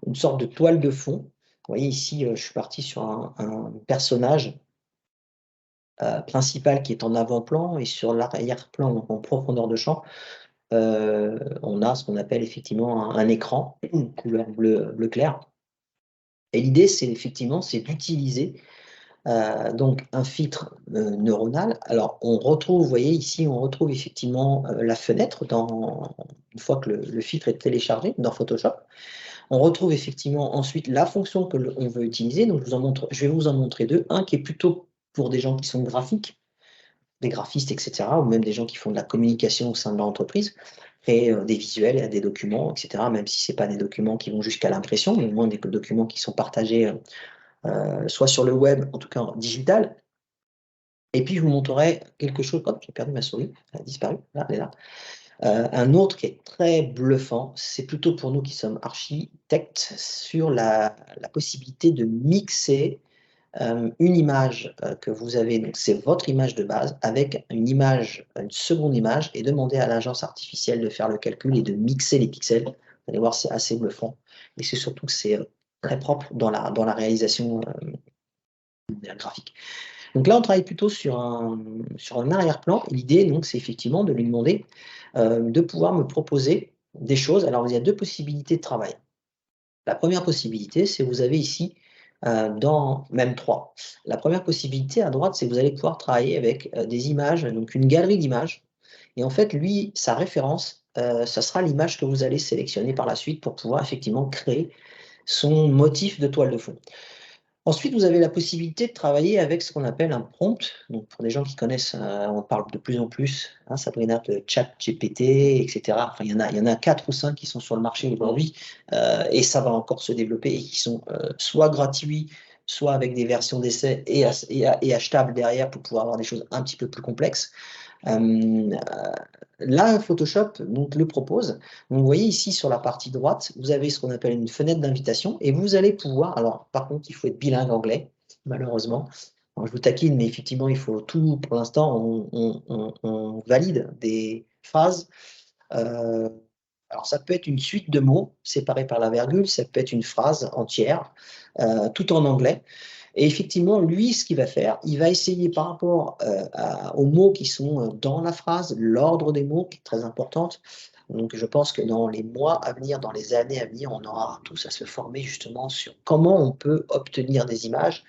[SPEAKER 1] une sorte de toile de fond. Vous voyez ici, je suis parti sur un personnage principal qui est en avant-plan, et sur l'arrière-plan, donc en profondeur de champ, on a ce qu'on appelle effectivement un écran, couleur bleu clair. Et l'idée, c'est d'utiliser donc un filtre neuronal. Alors on retrouve, vous voyez ici, on retrouve effectivement la fenêtre une fois que le filtre est téléchargé dans Photoshop. On retrouve effectivement ensuite la fonction que on veut utiliser. Donc je vais vous en montrer deux. Un qui est plutôt pour des gens qui sont graphiques, des graphistes, etc., ou même des gens qui font de la communication au sein de leur entreprise, créer des visuels, des documents, etc., même si ce n'est pas des documents qui vont jusqu'à l'impression, mais au moins des documents qui sont partagés soit sur le web, en tout cas en digital. Et puis, je vous montrerai quelque chose. Hop, j'ai perdu ma souris, elle a disparu. Là, elle est là. Un autre qui est très bluffant, c'est plutôt pour nous qui sommes architectes, sur la possibilité de mixer une image que vous avez, donc c'est votre image de base, avec une image, une seconde image, et demander à l'agence artificielle de faire le calcul et de mixer les pixels. Vous allez voir, c'est assez bluffant. Et c'est surtout que c'est très propre dans la réalisation graphique. Donc là, on travaille plutôt sur un arrière-plan. L'idée, donc, c'est effectivement de lui demander de pouvoir me proposer des choses. Alors, il y a deux possibilités de travail. La première possibilité, c'est vous avez ici, même trois. La première possibilité à droite, c'est que vous allez pouvoir travailler avec des images, donc une galerie d'images. Et en fait, lui, sa référence, ça sera l'image que vous allez sélectionner par la suite pour pouvoir effectivement créer son motif de toile de fond. Ensuite, vous avez la possibilité de travailler avec ce qu'on appelle un prompt. Donc, pour les gens qui connaissent, on parle de plus en plus, hein, Sabrina, de ChatGPT, etc. Enfin, il y en a 4 ou 5 qui sont sur le marché aujourd'hui, et ça va encore se développer, et qui sont soit gratuits, soit avec des versions d'essai et achetables derrière pour pouvoir avoir des choses un petit peu plus complexes. Là, Photoshop donc, le propose. Donc, vous voyez ici sur la partie droite, vous avez ce qu'on appelle une fenêtre d'invitation et vous allez pouvoir, alors par contre, il faut être bilingue anglais, malheureusement. Alors, je vous taquine, mais effectivement, il faut tout, pour l'instant, on valide des phrases. Alors, ça peut être une suite de mots séparés par la virgule, ça peut être une phrase entière, tout en anglais. Et effectivement, lui, ce qu'il va faire, il va essayer par rapport aux mots qui sont dans la phrase, l'ordre des mots qui est très importante. Donc, je pense que dans les mois à venir, dans les années à venir, on aura tous à se former justement sur comment on peut obtenir des images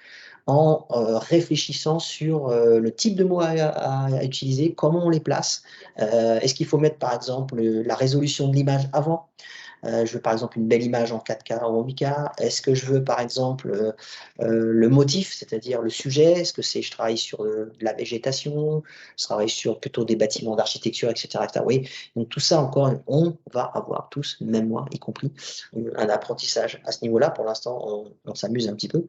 [SPEAKER 1] en réfléchissant sur le type de mots à utiliser, comment on les place. Est-ce qu'il faut mettre par exemple la résolution de l'image avant? Je veux par exemple une belle image en 4K ou en 8K. Est-ce que je veux par exemple le motif, c'est-à-dire le sujet? Est-ce que je travaille sur de la végétation? Je travaille sur plutôt des bâtiments d'architecture, etc., etc. Oui, donc tout ça encore, on va avoir tous, même moi y compris, un apprentissage à ce niveau-là. Pour l'instant, on s'amuse un petit peu.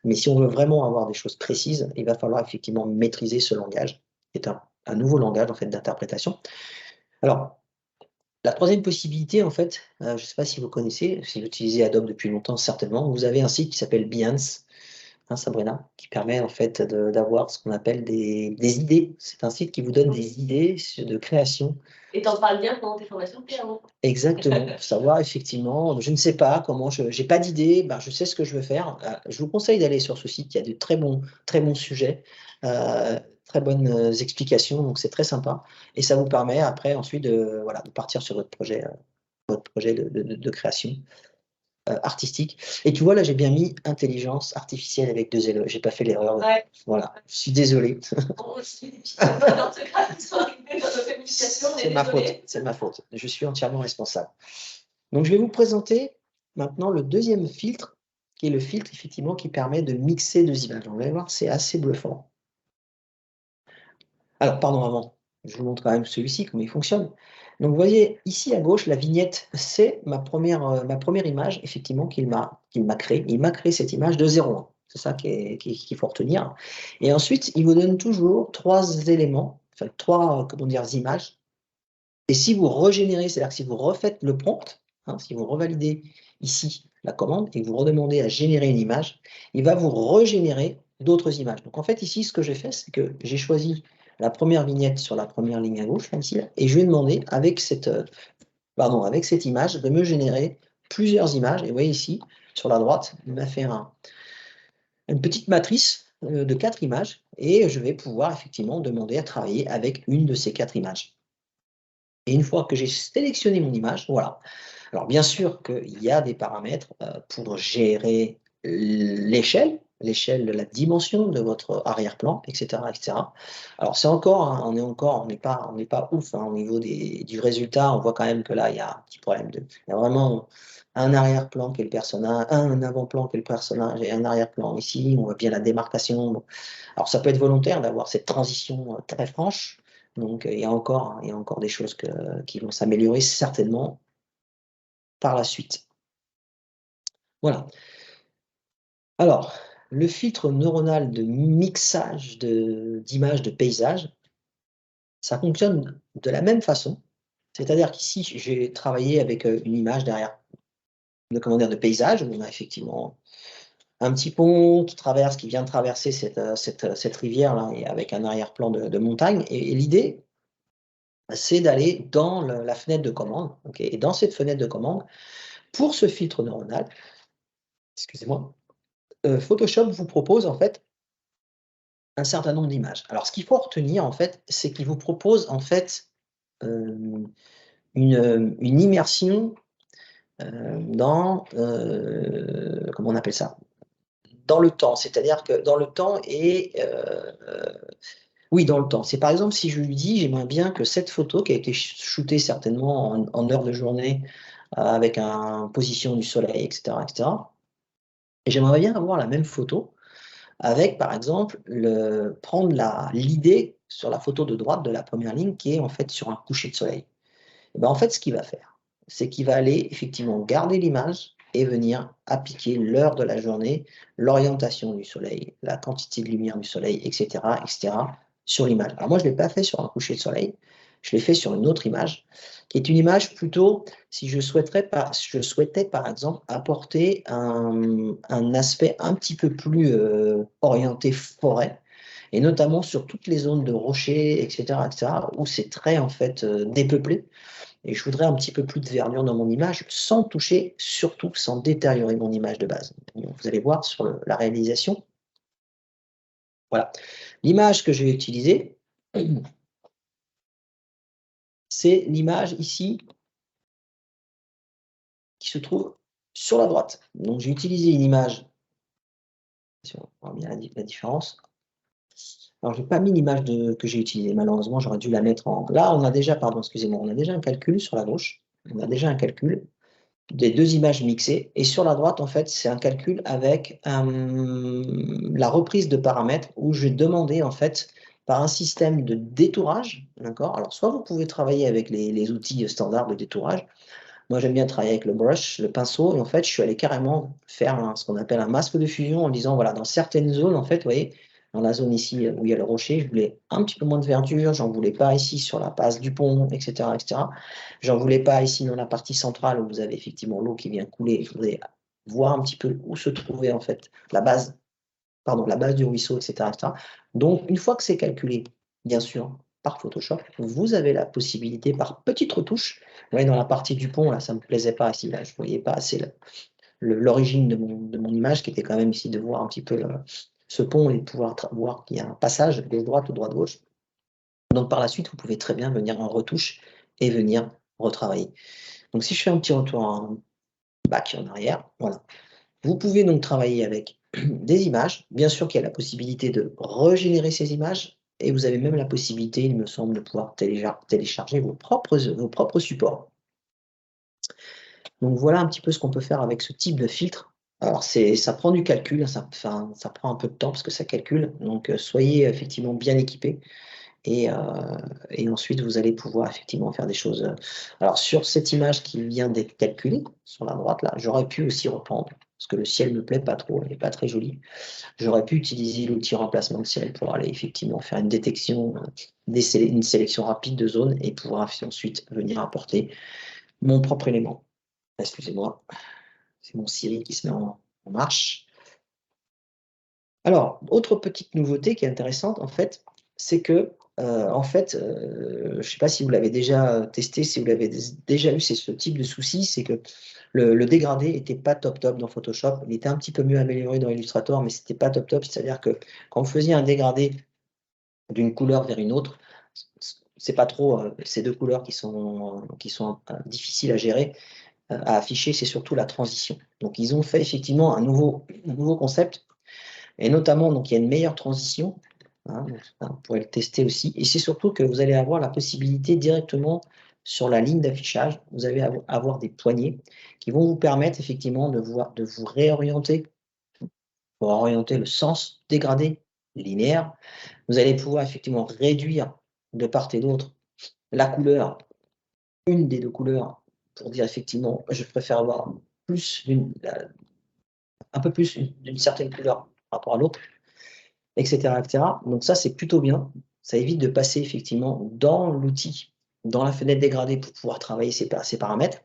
[SPEAKER 1] Mais si on veut vraiment avoir des choses précises, il va falloir effectivement maîtriser ce langage, qui est un nouveau langage en fait, d'interprétation. Alors, la troisième possibilité, en fait, je ne sais pas si vous connaissez, si vous utilisez Adobe depuis longtemps, certainement, vous avez un site qui s'appelle Behance, hein, Sabrina, qui permet en fait d'avoir ce qu'on appelle des idées. C'est un site qui vous donne des idées de création.
[SPEAKER 2] Et tu en parles bien pendant tes formations, Pierre?
[SPEAKER 1] Exactement, pour savoir effectivement, je ne sais pas comment, je n'ai pas d'idée, ben, je sais ce que je veux faire. Je vous conseille d'aller sur ce site, il y a de très bons sujets, très bonnes explications, donc c'est très sympa. Et ça vous permet après ensuite de, voilà, de partir sur votre projet de création artistique. Et tu vois, là, j'ai bien mis intelligence artificielle avec 2 L. J'ai pas fait l'erreur.
[SPEAKER 2] Ouais.
[SPEAKER 1] Voilà, je suis désolé. C'est ma faute, c'est ma faute. Je suis entièrement responsable. Donc, je vais vous présenter maintenant le deuxième filtre, qui est le filtre, effectivement, qui permet de mixer 2 images. Vous allez voir, c'est assez bluffant. Alors, pardon, avant, je vous montre quand même celui-ci, comment il fonctionne. Donc, vous voyez, ici à gauche, la vignette, c'est ma première image, effectivement, qu'il m'a créée. Il m'a créé cette image de 0,1. C'est ça qu'il faut retenir. Et ensuite, il vous donne toujours 3 éléments, enfin 3, comment dire, images. Et si vous régénérez, c'est-à-dire que si vous refaites le prompt, hein, si vous revalidez ici la commande et que vous redemandez à générer une image, il va vous régénérer d'autres images. Donc en fait, ici, ce que j'ai fait, c'est que j'ai choisi la première vignette sur la première ligne à gauche, ici, et je lui ai demandé, avec cette image, de me générer plusieurs images. Et vous voyez ici, sur la droite, il m'a fait une petite matrice de 4 images, et je vais pouvoir effectivement demander à travailler avec une de ces 4 images. Et une fois que j'ai sélectionné mon image, voilà. Alors bien sûr qu'il y a des paramètres pour gérer l'échelle de la dimension de votre arrière-plan, etc., etc. Alors c'est encore, hein, on n'est pas ouf hein, au niveau du résultat. On voit quand même que là, il y a un petit problème il y a vraiment un arrière-plan qui est le personnage, un avant-plan qui est le personnage et un arrière-plan ici, on voit bien la démarcation. Bon. Alors ça peut être volontaire d'avoir cette transition très franche, donc il y a encore des choses qui vont s'améliorer certainement par la suite. Voilà. Alors, le filtre neuronal de mixage d'images de paysages, ça fonctionne de la même façon. C'est-à-dire qu'ici, j'ai travaillé avec une image derrière de paysage, où on a effectivement un petit pont qui vient de traverser cette rivière-là, et avec un arrière-plan de montagne. Et l'idée, c'est d'aller dans la fenêtre de commande. Okay, et dans cette fenêtre de commande, pour ce filtre neuronal, excusez-moi, Photoshop vous propose en fait un certain nombre d'images. Alors, ce qu'il faut retenir en fait, c'est qu'il vous propose en fait une immersion dans comment on appelle ça? Dans le temps. C'est-à-dire que dans le temps et oui, dans le temps. C'est par exemple si je lui dis: «J'aimerais bien que cette photo qui a été shootée certainement en heure de journée, avec un position du soleil et cetera et j'aimerais bien avoir la même photo avec par exemple prendre l'idée sur la photo de droite de la première ligne qui est en fait sur un coucher de soleil». Et ben, en fait, ce qu'il va faire, c'est qu'il va aller effectivement garder l'image et venir appliquer l'heure de la journée, l'orientation du soleil, la quantité de lumière du soleil, et cetera, sur l'image. Alors moi, je ne l'ai pas fait sur un coucher de soleil, je l'ai fait sur une autre image, qui est une image plutôt, si je souhaitais par exemple apporter un aspect un petit peu plus orienté forêt, et notamment sur toutes les zones de rochers, et cetera, où c'est très en fait dépeuplé. Et je voudrais un petit peu plus de verdure dans mon image, sans toucher, surtout sans détériorer mon image de base. Donc, vous allez voir sur la réalisation. Voilà. L'image que je vais utiliser, c'est l'image ici qui se trouve sur la droite. Donc j'ai utilisé une image, on voit bien la différence. Alors j'ai pas mis l'image que j'ai utilisée, malheureusement j'aurais dû la mettre en. Là on a déjà, pardon, excusez-moi, on a déjà un calcul sur la gauche. On a déjà un calcul des 2 images mixées, et sur la droite, en fait, c'est un calcul avec, la reprise de paramètres où je vais demander, en fait, par un système de détourage, d'accord? Alors soit vous pouvez travailler avec les outils standards de détourage. Moi, j'aime bien travailler avec le brush, le pinceau, et en fait, je suis allé carrément faire ce qu'on appelle un masque de fusion en disant, voilà, dans certaines zones, en fait, vous voyez, dans la zone ici où il y a le rocher, je voulais un petit peu moins de verdure, j'en voulais pas ici sur la base du pont, et cetera, et cetera. J'en voulais pas ici dans la partie centrale où vous avez effectivement l'eau qui vient couler. Je voudrais voir un petit peu où se trouvait en fait la base, pardon, la base du ruisseau, et cetera, et cetera. Donc, une fois que c'est calculé, bien sûr, par Photoshop, vous avez la possibilité par petites retouches. Vous voyez, dans la partie du pont, là, ça ne me plaisait pas ici, là, je ne voyais pas assez l'origine de mon image, qui était quand même ici de voir un petit peu ce pont et de pouvoir voir qu'il y a un passage gauche-droite ou droite-gauche. Donc par la suite, vous pouvez très bien venir en retouche et venir retravailler. Donc si je fais un petit retour en back en arrière, voilà. Vous pouvez donc travailler avec des images. Bien sûr qu'il y a la possibilité de régénérer ces images, et vous avez même la possibilité, il me semble, de pouvoir télécharger vos propres supports. Donc voilà un petit peu ce qu'on peut faire avec ce type de filtre. Alors ça prend du calcul, ça prend un peu de temps parce que ça calcule, donc soyez effectivement bien équipés, et ensuite vous allez pouvoir effectivement faire des choses. Alors sur cette image qui vient d'être calculée, sur la droite là, j'aurais pu aussi reprendre, parce que le ciel me plaît pas trop, elle est pas très jolie. J'aurais pu utiliser l'outil remplacement de ciel pour aller effectivement faire une détection, une sélection rapide de zones, et pouvoir ensuite venir apporter mon propre élément. Excusez-moi, c'est mon Siri qui se met en marche. Alors, autre petite nouveauté qui est intéressante, en fait, c'est que, je ne sais pas si vous l'avez déjà testé, si vous l'avez déjà eu, c'est ce type de souci, c'est que le dégradé n'était pas top top dans Photoshop. Il était un petit peu mieux amélioré dans Illustrator, mais c'était pas top top. C'est-à-dire que quand vous faisiez un dégradé d'une couleur vers une autre, c'est pas trop ces deux couleurs qui sont difficiles à gérer, à afficher, c'est surtout la transition. Donc ils ont fait effectivement un nouveau concept, et notamment, donc il y a une meilleure transition, hein, vous pourrez le tester aussi, et c'est surtout que vous allez avoir la possibilité directement sur la ligne d'affichage, vous allez avoir des poignées qui vont vous permettre effectivement de vous réorienter pour orienter le sens dégradé linéaire. Vous allez pouvoir effectivement réduire de part et d'autre la couleur, une des deux couleurs, pour dire effectivement, je préfère avoir un peu plus d'une certaine couleur par rapport à l'autre, etc., etc. Donc ça, c'est plutôt bien. Ça évite de passer effectivement dans l'outil, dans la fenêtre dégradée pour pouvoir travailler ces paramètres.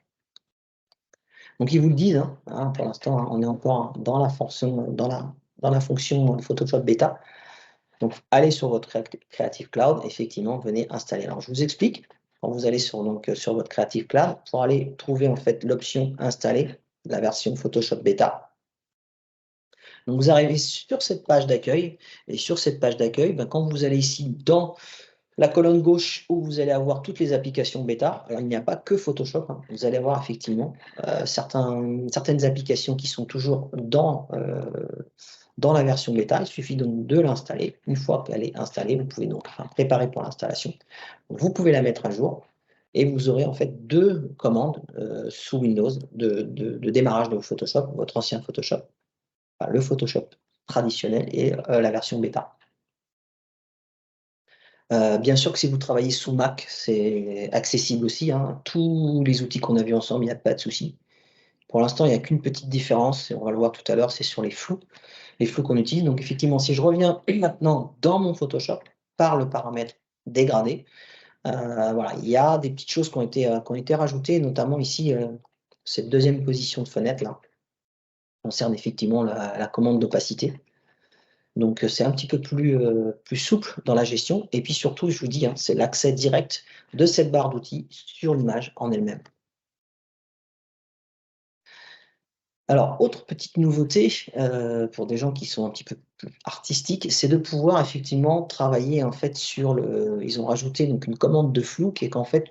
[SPEAKER 1] Donc ils vous le disent, pour l'instant, on est encore dans la fonction, Photoshop bêta. Donc allez sur votre Creative Cloud, effectivement, venez installer. Alors je vous explique, quand vous allez sur votre Creative Cloud, pour aller trouver en fait l'option installer, la version Photoshop bêta. Donc vous arrivez sur cette page d'accueil, et sur cette page d'accueil, quand vous allez ici dans la colonne gauche où vous allez avoir toutes les applications bêta, alors il n'y a pas que Photoshop, vous allez avoir effectivement certaines applications qui sont toujours dans la version bêta. Il suffit donc de l'installer. Une fois qu'elle est installée, vous pouvez donc préparer pour l'installation. Vous pouvez la mettre à jour et vous aurez en fait deux commandes sous Windows de démarrage de Photoshop, votre ancien Photoshop, le Photoshop traditionnel et la version bêta. Bien sûr que si vous travaillez sous Mac, c'est accessible aussi, tous les outils qu'on a vus ensemble, il n'y a pas de souci. Pour l'instant, il n'y a qu'une petite différence, et on va le voir tout à l'heure, c'est sur les flous qu'on utilise. Donc effectivement, si je reviens maintenant dans mon Photoshop, par le paramètre dégradé, voilà, il y a des petites choses qui ont été rajoutées, notamment ici, cette deuxième position de fenêtre là, concerne effectivement la commande d'opacité. Donc c'est un petit peu plus souple dans la gestion. Et puis surtout, je vous dis, c'est l'accès direct de cette barre d'outils sur l'image en elle-même. Alors, autre petite nouveauté pour des gens qui sont un petit peu plus artistiques, c'est de pouvoir effectivement travailler en fait ils ont rajouté donc une commande de flou qui est qu'en fait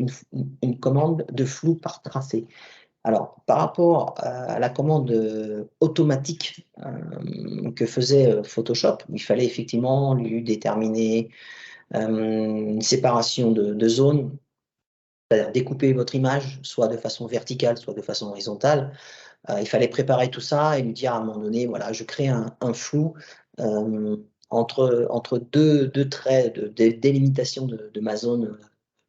[SPEAKER 1] une commande de flou par tracé. Alors, par rapport à la commande automatique que faisait Photoshop, il fallait effectivement lui déterminer une séparation de zones, c'est-à-dire découper votre image, soit de façon verticale, soit de façon horizontale. Il fallait préparer tout ça et lui dire à un moment donné, voilà, je crée un flou entre deux traits de délimitation de ma zone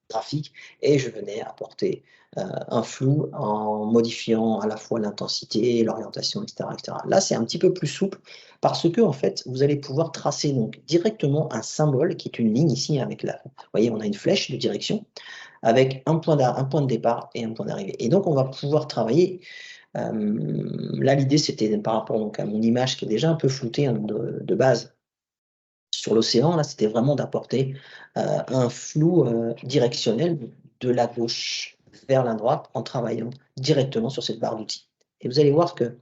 [SPEAKER 1] graphique et je venais apporter un flou en modifiant à la fois l'intensité, l'orientation, etc., etc. Là, c'est un petit peu plus souple parce que en fait, vous allez pouvoir tracer donc directement un symbole qui est une ligne ici avec vous voyez, on a une flèche de direction avec un point de départ et un point d'arrivée. Et donc, on va pouvoir travailler. Là, l'idée, c'était par rapport donc, à mon image qui est déjà un peu floutée de base sur l'océan. Là, c'était vraiment d'apporter un flou directionnel de la gauche vers la droite en travaillant directement sur cette barre d'outils. Et vous allez voir que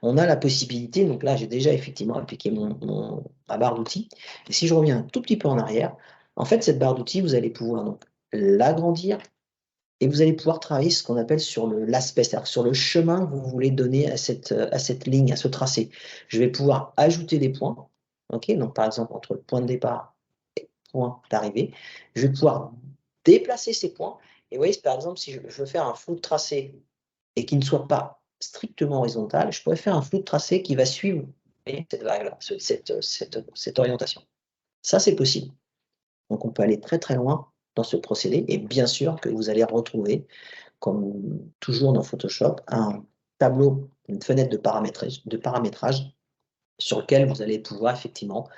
[SPEAKER 1] on a la possibilité, donc là, j'ai déjà effectivement appliqué ma barre d'outils. Et si je reviens un tout petit peu en arrière, en fait, cette barre d'outils, vous allez pouvoir donc l'agrandir et vous allez pouvoir travailler ce qu'on appelle sur l'aspect, c'est-à-dire sur le chemin que vous voulez donner à cette ligne, à ce tracé. Je vais pouvoir ajouter des points, donc par exemple entre le point de départ et le point d'arrivée. Je vais pouvoir déplacer ces points. Et vous voyez, par exemple, si je veux faire un flou de tracé et qui ne soit pas strictement horizontal, je pourrais faire un flou de tracé qui va suivre cette vague-là, cette orientation. Ça, c'est possible. Donc, on peut aller très, très loin dans ce procédé. Et bien sûr que vous allez retrouver, comme toujours dans Photoshop, un tableau, une fenêtre de paramétrage sur lequel vous allez pouvoir effectivement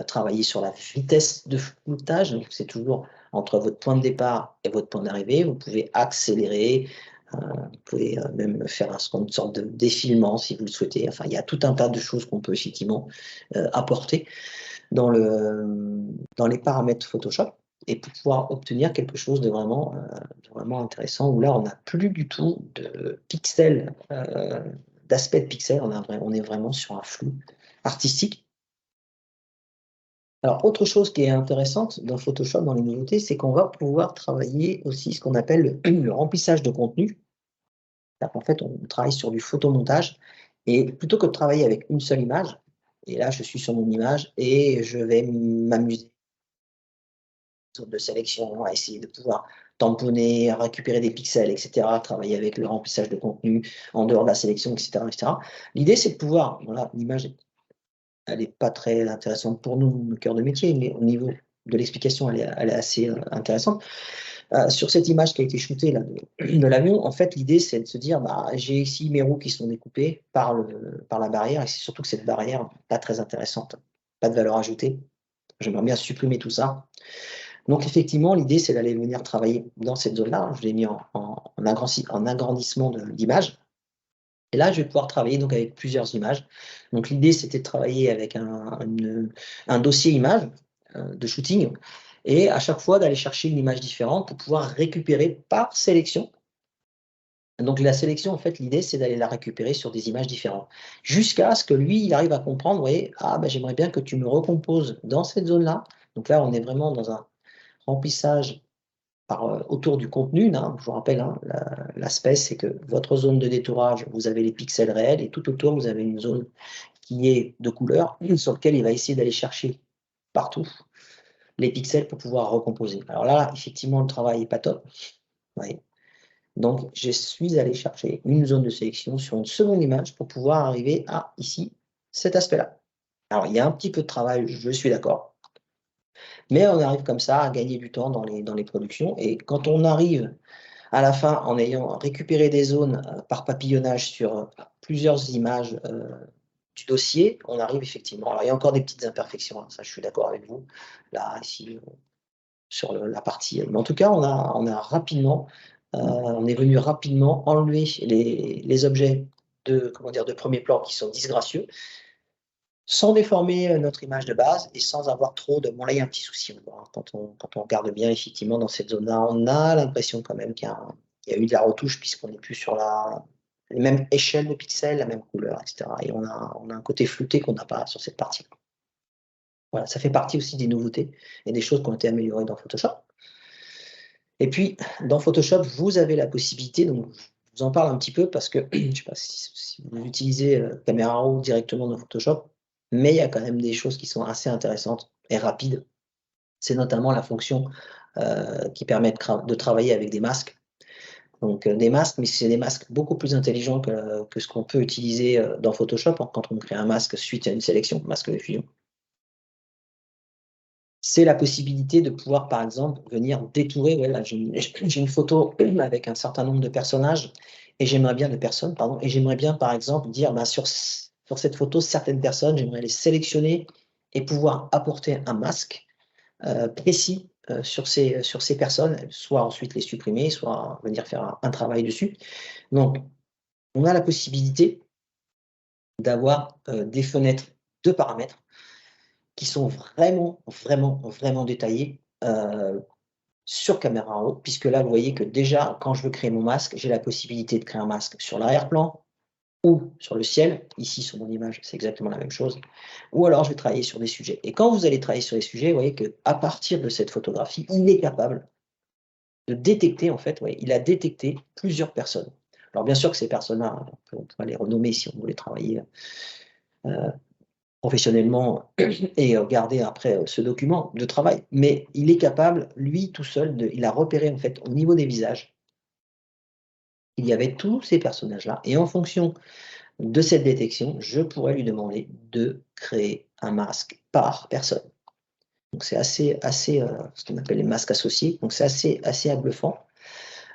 [SPEAKER 1] travailler sur la vitesse de floutage. C'est toujours entre votre point de départ et votre point d'arrivée. Vous pouvez accélérer, vous pouvez même faire une sorte de défilement si vous le souhaitez. Enfin, il y a tout un tas de choses qu'on peut effectivement apporter dans les paramètres Photoshop et pour pouvoir obtenir quelque chose de vraiment intéressant où là, on n'a plus du tout de pixels, d'aspect de pixels, on est vraiment sur un flou artistique. Alors, autre chose qui est intéressante dans Photoshop, dans les nouveautés, c'est qu'on va pouvoir travailler aussi ce qu'on appelle le remplissage de contenu. En fait, on travaille sur du photomontage et plutôt que de travailler avec une seule image, et là, je suis sur mon image et je vais m'amuser de sélection à essayer de pouvoir tamponner, récupérer des pixels, etc., travailler avec le remplissage de contenu en dehors de la sélection, etc., etc. L'idée, c'est de pouvoir, voilà, l'image, elle n'est pas très intéressante pour nous, le cœur de métier, mais au niveau de l'explication, elle est assez intéressante. Sur cette image qui a été shootée là, de l'avion, en fait, l'idée, c'est de se dire, bah, j'ai ici mes roues qui sont découpées par la barrière, et c'est surtout que cette barrière, pas très intéressante, pas de valeur ajoutée. J'aimerais bien supprimer tout ça. Donc, effectivement, l'idée, c'est d'aller venir travailler dans cette zone-là. Je l'ai mis en agrandissement d'image. Et là, je vais pouvoir travailler donc avec plusieurs images. Donc, l'idée, c'était de travailler avec un dossier image de shooting, et à chaque fois d'aller chercher une image différente pour pouvoir récupérer par sélection. Donc, la sélection, en fait, l'idée, c'est d'aller la récupérer sur des images différentes, jusqu'à ce que lui, il arrive à comprendre, vous voyez, ah, ben, j'aimerais bien que tu me recomposes dans cette zone-là. Donc là, on est vraiment dans un remplissage autour du contenu. Hein. Je vous rappelle, hein, l'aspect, c'est que votre zone de détourage, vous avez les pixels réels, et tout autour, vous avez une zone qui est de couleur, sur laquelle il va essayer d'aller chercher partout les pixels pour pouvoir recomposer. Alors là, effectivement, le travail n'est pas top. Vous voyez. Donc, je suis allé chercher une zone de sélection sur une seconde image pour pouvoir arriver à, ici, cet aspect-là. Alors, il y a un petit peu de travail, je suis d'accord. Mais on arrive comme ça à gagner du temps dans les productions. Et quand on arrive à la fin, en ayant récupéré des zones par papillonnage sur plusieurs images du dossier, on arrive effectivement. Alors, il y a encore des petites imperfections, hein, ça je suis d'accord avec vous. Là, ici, sur la partie. Mais en tout cas, on a rapidement, on est venu rapidement enlever les objets de premier plan qui sont disgracieux, sans déformer notre image de base et sans avoir trop de... Bon, là, il y a un petit souci. Quand on regarde bien, effectivement, dans cette zone-là, on a l'impression quand même qu'il y a eu de la retouche, puisqu'on n'est plus sur la même échelle de pixels, la même couleur, etc. Et on a un côté flouté qu'on n'a pas sur cette partie. Voilà, ça fait partie aussi des nouveautés et des choses qui ont été améliorées dans Photoshop. Et puis, dans Photoshop, vous avez la possibilité, donc je vous en parle un petit peu parce que je ne sais pas si vous utilisez Camera Raw directement dans Photoshop, mais il y a quand même des choses qui sont assez intéressantes et rapides. C'est notamment la fonction qui permet de travailler avec des masques. Donc des masques, mais c'est des masques beaucoup plus intelligents que ce qu'on peut utiliser dans Photoshop, hein, quand on crée un masque suite à une sélection, masque de fusion. C'est la possibilité de pouvoir, par exemple, venir détourer. Ouais, là, j'ai une photo avec un certain nombre de personnages, et j'aimerais bien, et j'aimerais bien, par exemple, dire, bah, sur cette photo, certaines personnes, j'aimerais les sélectionner et pouvoir apporter un masque précis sur ces personnes, soit ensuite les supprimer, soit venir faire un travail dessus. Donc, on a la possibilité d'avoir des fenêtres de paramètres qui sont vraiment, vraiment, vraiment détaillés sur Camera Raw, puisque là, vous voyez que déjà, quand je veux créer mon masque, j'ai la possibilité de créer un masque sur l'arrière-plan ou sur le ciel. Ici, sur mon image, c'est exactement la même chose. Ou alors, je vais travailler sur des sujets. Et quand vous allez travailler sur les sujets, vous voyez qu'à partir de cette photographie, il est capable de détecter, en fait, il a détecté plusieurs personnes. Alors, bien sûr que ces personnes-là, on peut les renommer si on voulait travailler professionnellement et garder après ce document de travail. Mais il est capable, lui, tout seul, il a repéré, en fait, au niveau des visages, il y avait tous ces personnages-là. Et en fonction de cette détection, je pourrais lui demander de créer un masque par personne. Donc c'est assez ce qu'on appelle les masques associés. Donc c'est assez bluffant.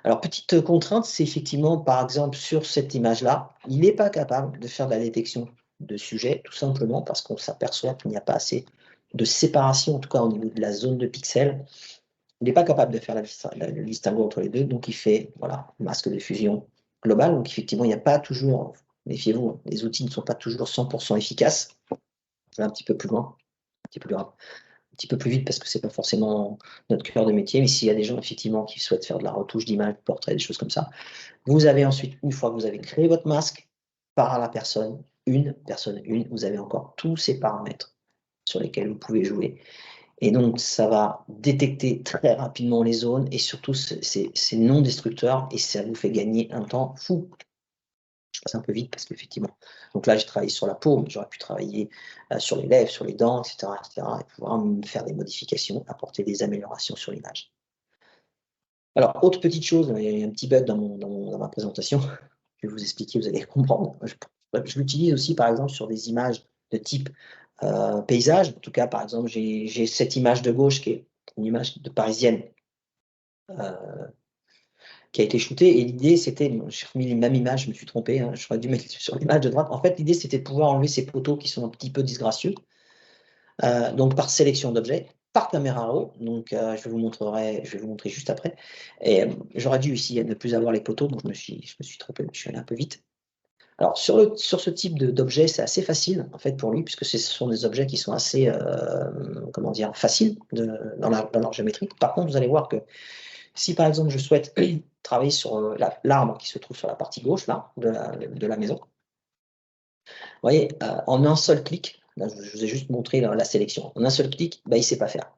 [SPEAKER 1] Alors petite contrainte, c'est effectivement, par exemple, sur cette image-là, il n'est pas capable de faire de la détection de sujet, tout simplement parce qu'on s'aperçoit qu'il n'y a pas assez de séparation, en tout cas au niveau de la zone de pixels. Il n'est pas capable de faire le distinguo entre les deux, donc il fait, voilà, masque de fusion global. Donc effectivement, il n'y a pas toujours, méfiez-vous, les outils ne sont pas toujours 100% efficaces. Je vais un petit peu plus loin, un petit peu plus rapide, un petit peu plus vite, parce que c'est pas forcément notre cœur de métier, mais s'il y a des gens effectivement qui souhaitent faire de la retouche d'image, de portrait, des choses comme ça, vous avez ensuite, une fois que vous avez créé votre masque, par la personne 1, vous avez encore tous ces paramètres sur lesquels vous pouvez jouer. Et donc, ça va détecter très rapidement les zones, et surtout, c'est non destructeur, et ça vous fait gagner un temps fou. Je passe un peu vite parce qu'effectivement, donc là, j'ai travaillé sur la peau, mais j'aurais pu travailler sur les lèvres, sur les dents, etc., et pouvoir faire des modifications, apporter des améliorations sur l'image. Alors, autre petite chose, il y a un petit bug dans ma présentation. Je vais vous expliquer, vous allez comprendre. Je l'utilise aussi, par exemple, sur des images de type paysage. En tout cas, par exemple, j'ai cette image de gauche qui est une image de parisienne qui a été shootée. Et l'idée, c'était, j'ai remis la même image, je me suis trompé, hein, j'aurais dû mettre sur l'image de droite. En fait, l'idée, c'était de pouvoir enlever ces poteaux qui sont un petit peu disgracieux. Donc, par sélection d'objets, par caméra raw. Donc, je vais vous montrer juste après. Et j'aurais dû ici ne plus avoir les poteaux, donc je me suis trompé, je suis allé un peu vite. Alors, sur ce type d'objet, c'est assez facile, en fait, pour lui, puisque ce sont des objets qui sont assez, comment dire, faciles dans leur géométrie. Par contre, vous allez voir que si, par exemple, je souhaite travailler sur l'arbre qui se trouve sur la partie gauche, là, de la maison, vous voyez, en un seul clic, là, je vous ai juste montré la sélection, en un seul clic, bah, il ne sait pas faire.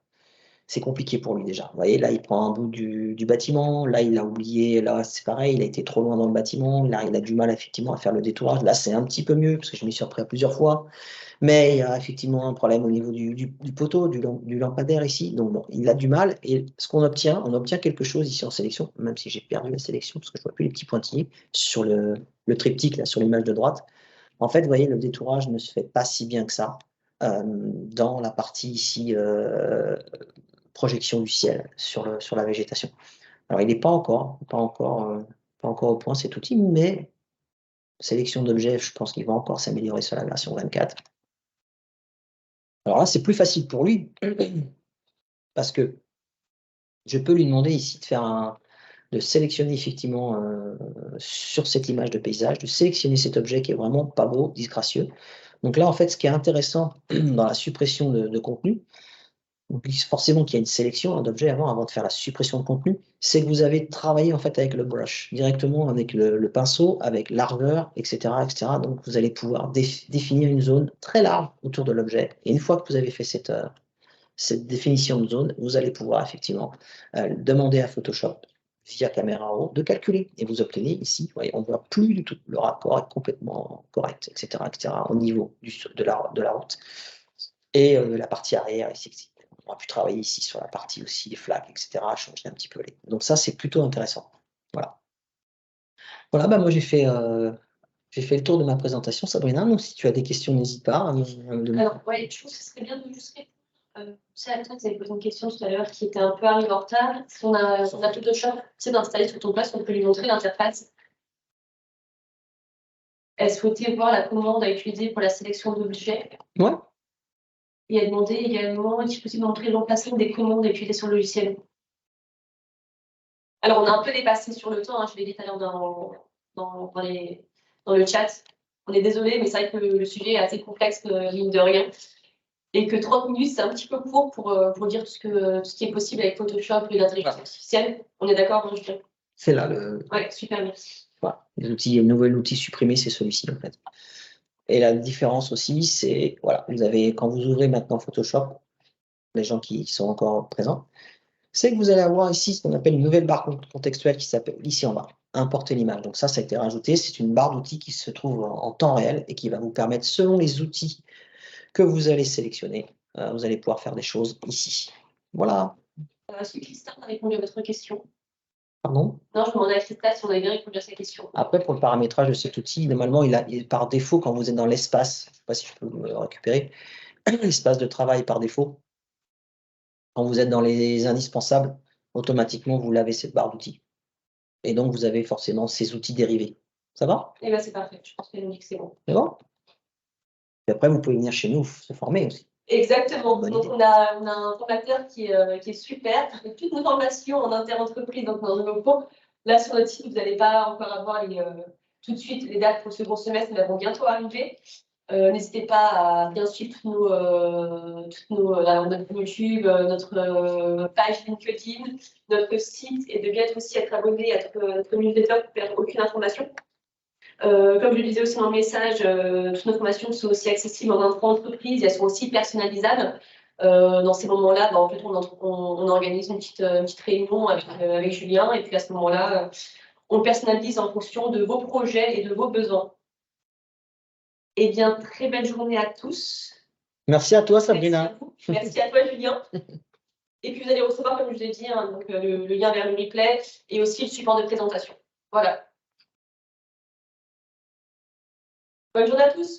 [SPEAKER 1] C'est compliqué pour lui déjà. Vous voyez, là, il prend un bout du bâtiment, là, il a oublié, là, c'est pareil, il a été trop loin dans le bâtiment, là, il a du mal effectivement à faire le détourage. Là, c'est un petit peu mieux, parce que je m'y suis repris à plusieurs fois, mais il y a effectivement un problème au niveau du poteau, du lampadaire ici, donc bon, il a du mal, et ce qu'on obtient, on obtient quelque chose ici en sélection, même si j'ai perdu la sélection, parce que je ne vois plus les petits pointillés sur le triptyque, là, sur l'image de droite. En fait, vous voyez, le détourage ne se fait pas si bien que ça dans la partie ici projection du ciel sur la végétation. Alors, il n'est pas encore au point cet outil, mais sélection d'objets, je pense qu'il va encore s'améliorer sur la version 24. Alors là, c'est plus facile pour lui parce que je peux lui demander ici de sélectionner effectivement sur cette image de paysage, de sélectionner cet objet qui est vraiment pas beau, disgracieux. Donc là, en fait, ce qui est intéressant dans la suppression de contenu, donc forcément qu'il y a une sélection d'objets avant de faire la suppression de contenu, c'est que vous avez travaillé en fait avec le brush, directement avec le pinceau, avec largeur, etc., etc. Donc vous allez pouvoir définir une zone très large autour de l'objet. Et une fois que vous avez fait cette définition de zone, vous allez pouvoir effectivement demander à Photoshop via caméra raw de calculer. Et vous obtenez ici, vous voyez, on ne voit plus du tout le raccord est complètement correct, etc., au niveau de la route. Et la partie arrière ici. On a pu travailler ici sur la partie aussi des flaques, etc., changer un petit peu les. Donc ça, c'est plutôt intéressant. Voilà. Voilà, bah moi j'ai fait le tour de ma présentation, Sabrina. Donc si tu as des questions, n'hésite pas à me demander.
[SPEAKER 2] Alors, ouais, je pense que ce serait bien de juste répondre. Tu sais, Alexandre, tu avais posé une question tout à l'heure qui était un peu arrivée en retard. Si on a Photoshop, tu sais, d'installer sur ton poste, on peut lui montrer l'interface. Elle souhaitait voir la commande à utiliser pour la sélection d'objets.
[SPEAKER 1] Ouais.
[SPEAKER 2] Et elle demandait également, est-il possible de montrer l'emplacement des commandes à utiliser sur le logiciel? Alors, on a un peu dépassé sur le temps, hein, je l'ai dit tout à l'heure dans le chat. On est désolé, mais c'est vrai que le sujet est assez complexe, mine de rien. Et que 30 minutes, c'est un petit peu court pour dire tout ce qui est possible avec Photoshop et l'intelligence artificielle. On est d'accord, hein, Julien?
[SPEAKER 1] C'est là le.
[SPEAKER 2] Ouais, super, merci.
[SPEAKER 1] Voilà. Le nouvel outil supprimé, c'est celui-ci en fait. Et la différence aussi, c'est, voilà, quand vous ouvrez maintenant Photoshop, les gens qui sont encore présents, c'est que vous allez avoir ici ce qu'on appelle une nouvelle barre contextuelle qui s'appelle ici en bas, importer l'image. Donc ça a été rajouté, c'est une barre d'outils qui se trouve en temps réel et qui va vous permettre, selon les outils que vous allez sélectionner, vous allez pouvoir faire des choses ici. Voilà.
[SPEAKER 2] Est-ce que Christophe a répondu à votre question?
[SPEAKER 1] Pardon?
[SPEAKER 2] Non, je demandais à Christophe si on avait bien répondu à sa question.
[SPEAKER 1] Après, pour le paramétrage de cet outil, normalement, il est par défaut, quand vous êtes dans l'espace, je ne sais pas si je peux le récupérer, l'espace de travail par défaut, quand vous êtes dans les indispensables, automatiquement, vous l'avez cette barre d'outils. Et donc, vous avez forcément ces outils dérivés. Ça va?
[SPEAKER 2] Eh bien, c'est parfait. Je pense qu'elle nous dit que c'est bon.
[SPEAKER 1] C'est bon? Et après, vous pouvez venir chez nous se former aussi.
[SPEAKER 2] Exactement. Donc, on a un formateur qui est super, qui fait toutes nos formations en inter-entreprise, donc dans nos locaux. Là, sur notre site, vous n'allez pas encore avoir tout de suite les dates pour le second semestre, mais elles vont bientôt arriver. N'hésitez pas à bien suivre notre YouTube, notre page LinkedIn, notre site, et de bien aussi être abonné à notre newsletter pour perdre aucune information. Comme je le disais aussi dans le message, toutes nos formations sont aussi accessibles en intra-entreprise, elles sont aussi personnalisables. Dans ces moments-là, en fait, on organise une petite réunion avec Julien, et puis à ce moment-là, on personnalise en fonction de vos projets et de vos besoins. Eh bien, très belle journée à tous.
[SPEAKER 1] Merci à toi, Sabrina.
[SPEAKER 2] Merci à toi, Julien. Et puis vous allez recevoir, comme je vous l'ai dit, hein, donc, le lien vers le replay et aussi le support de présentation. Voilà. Bonne journée à tous.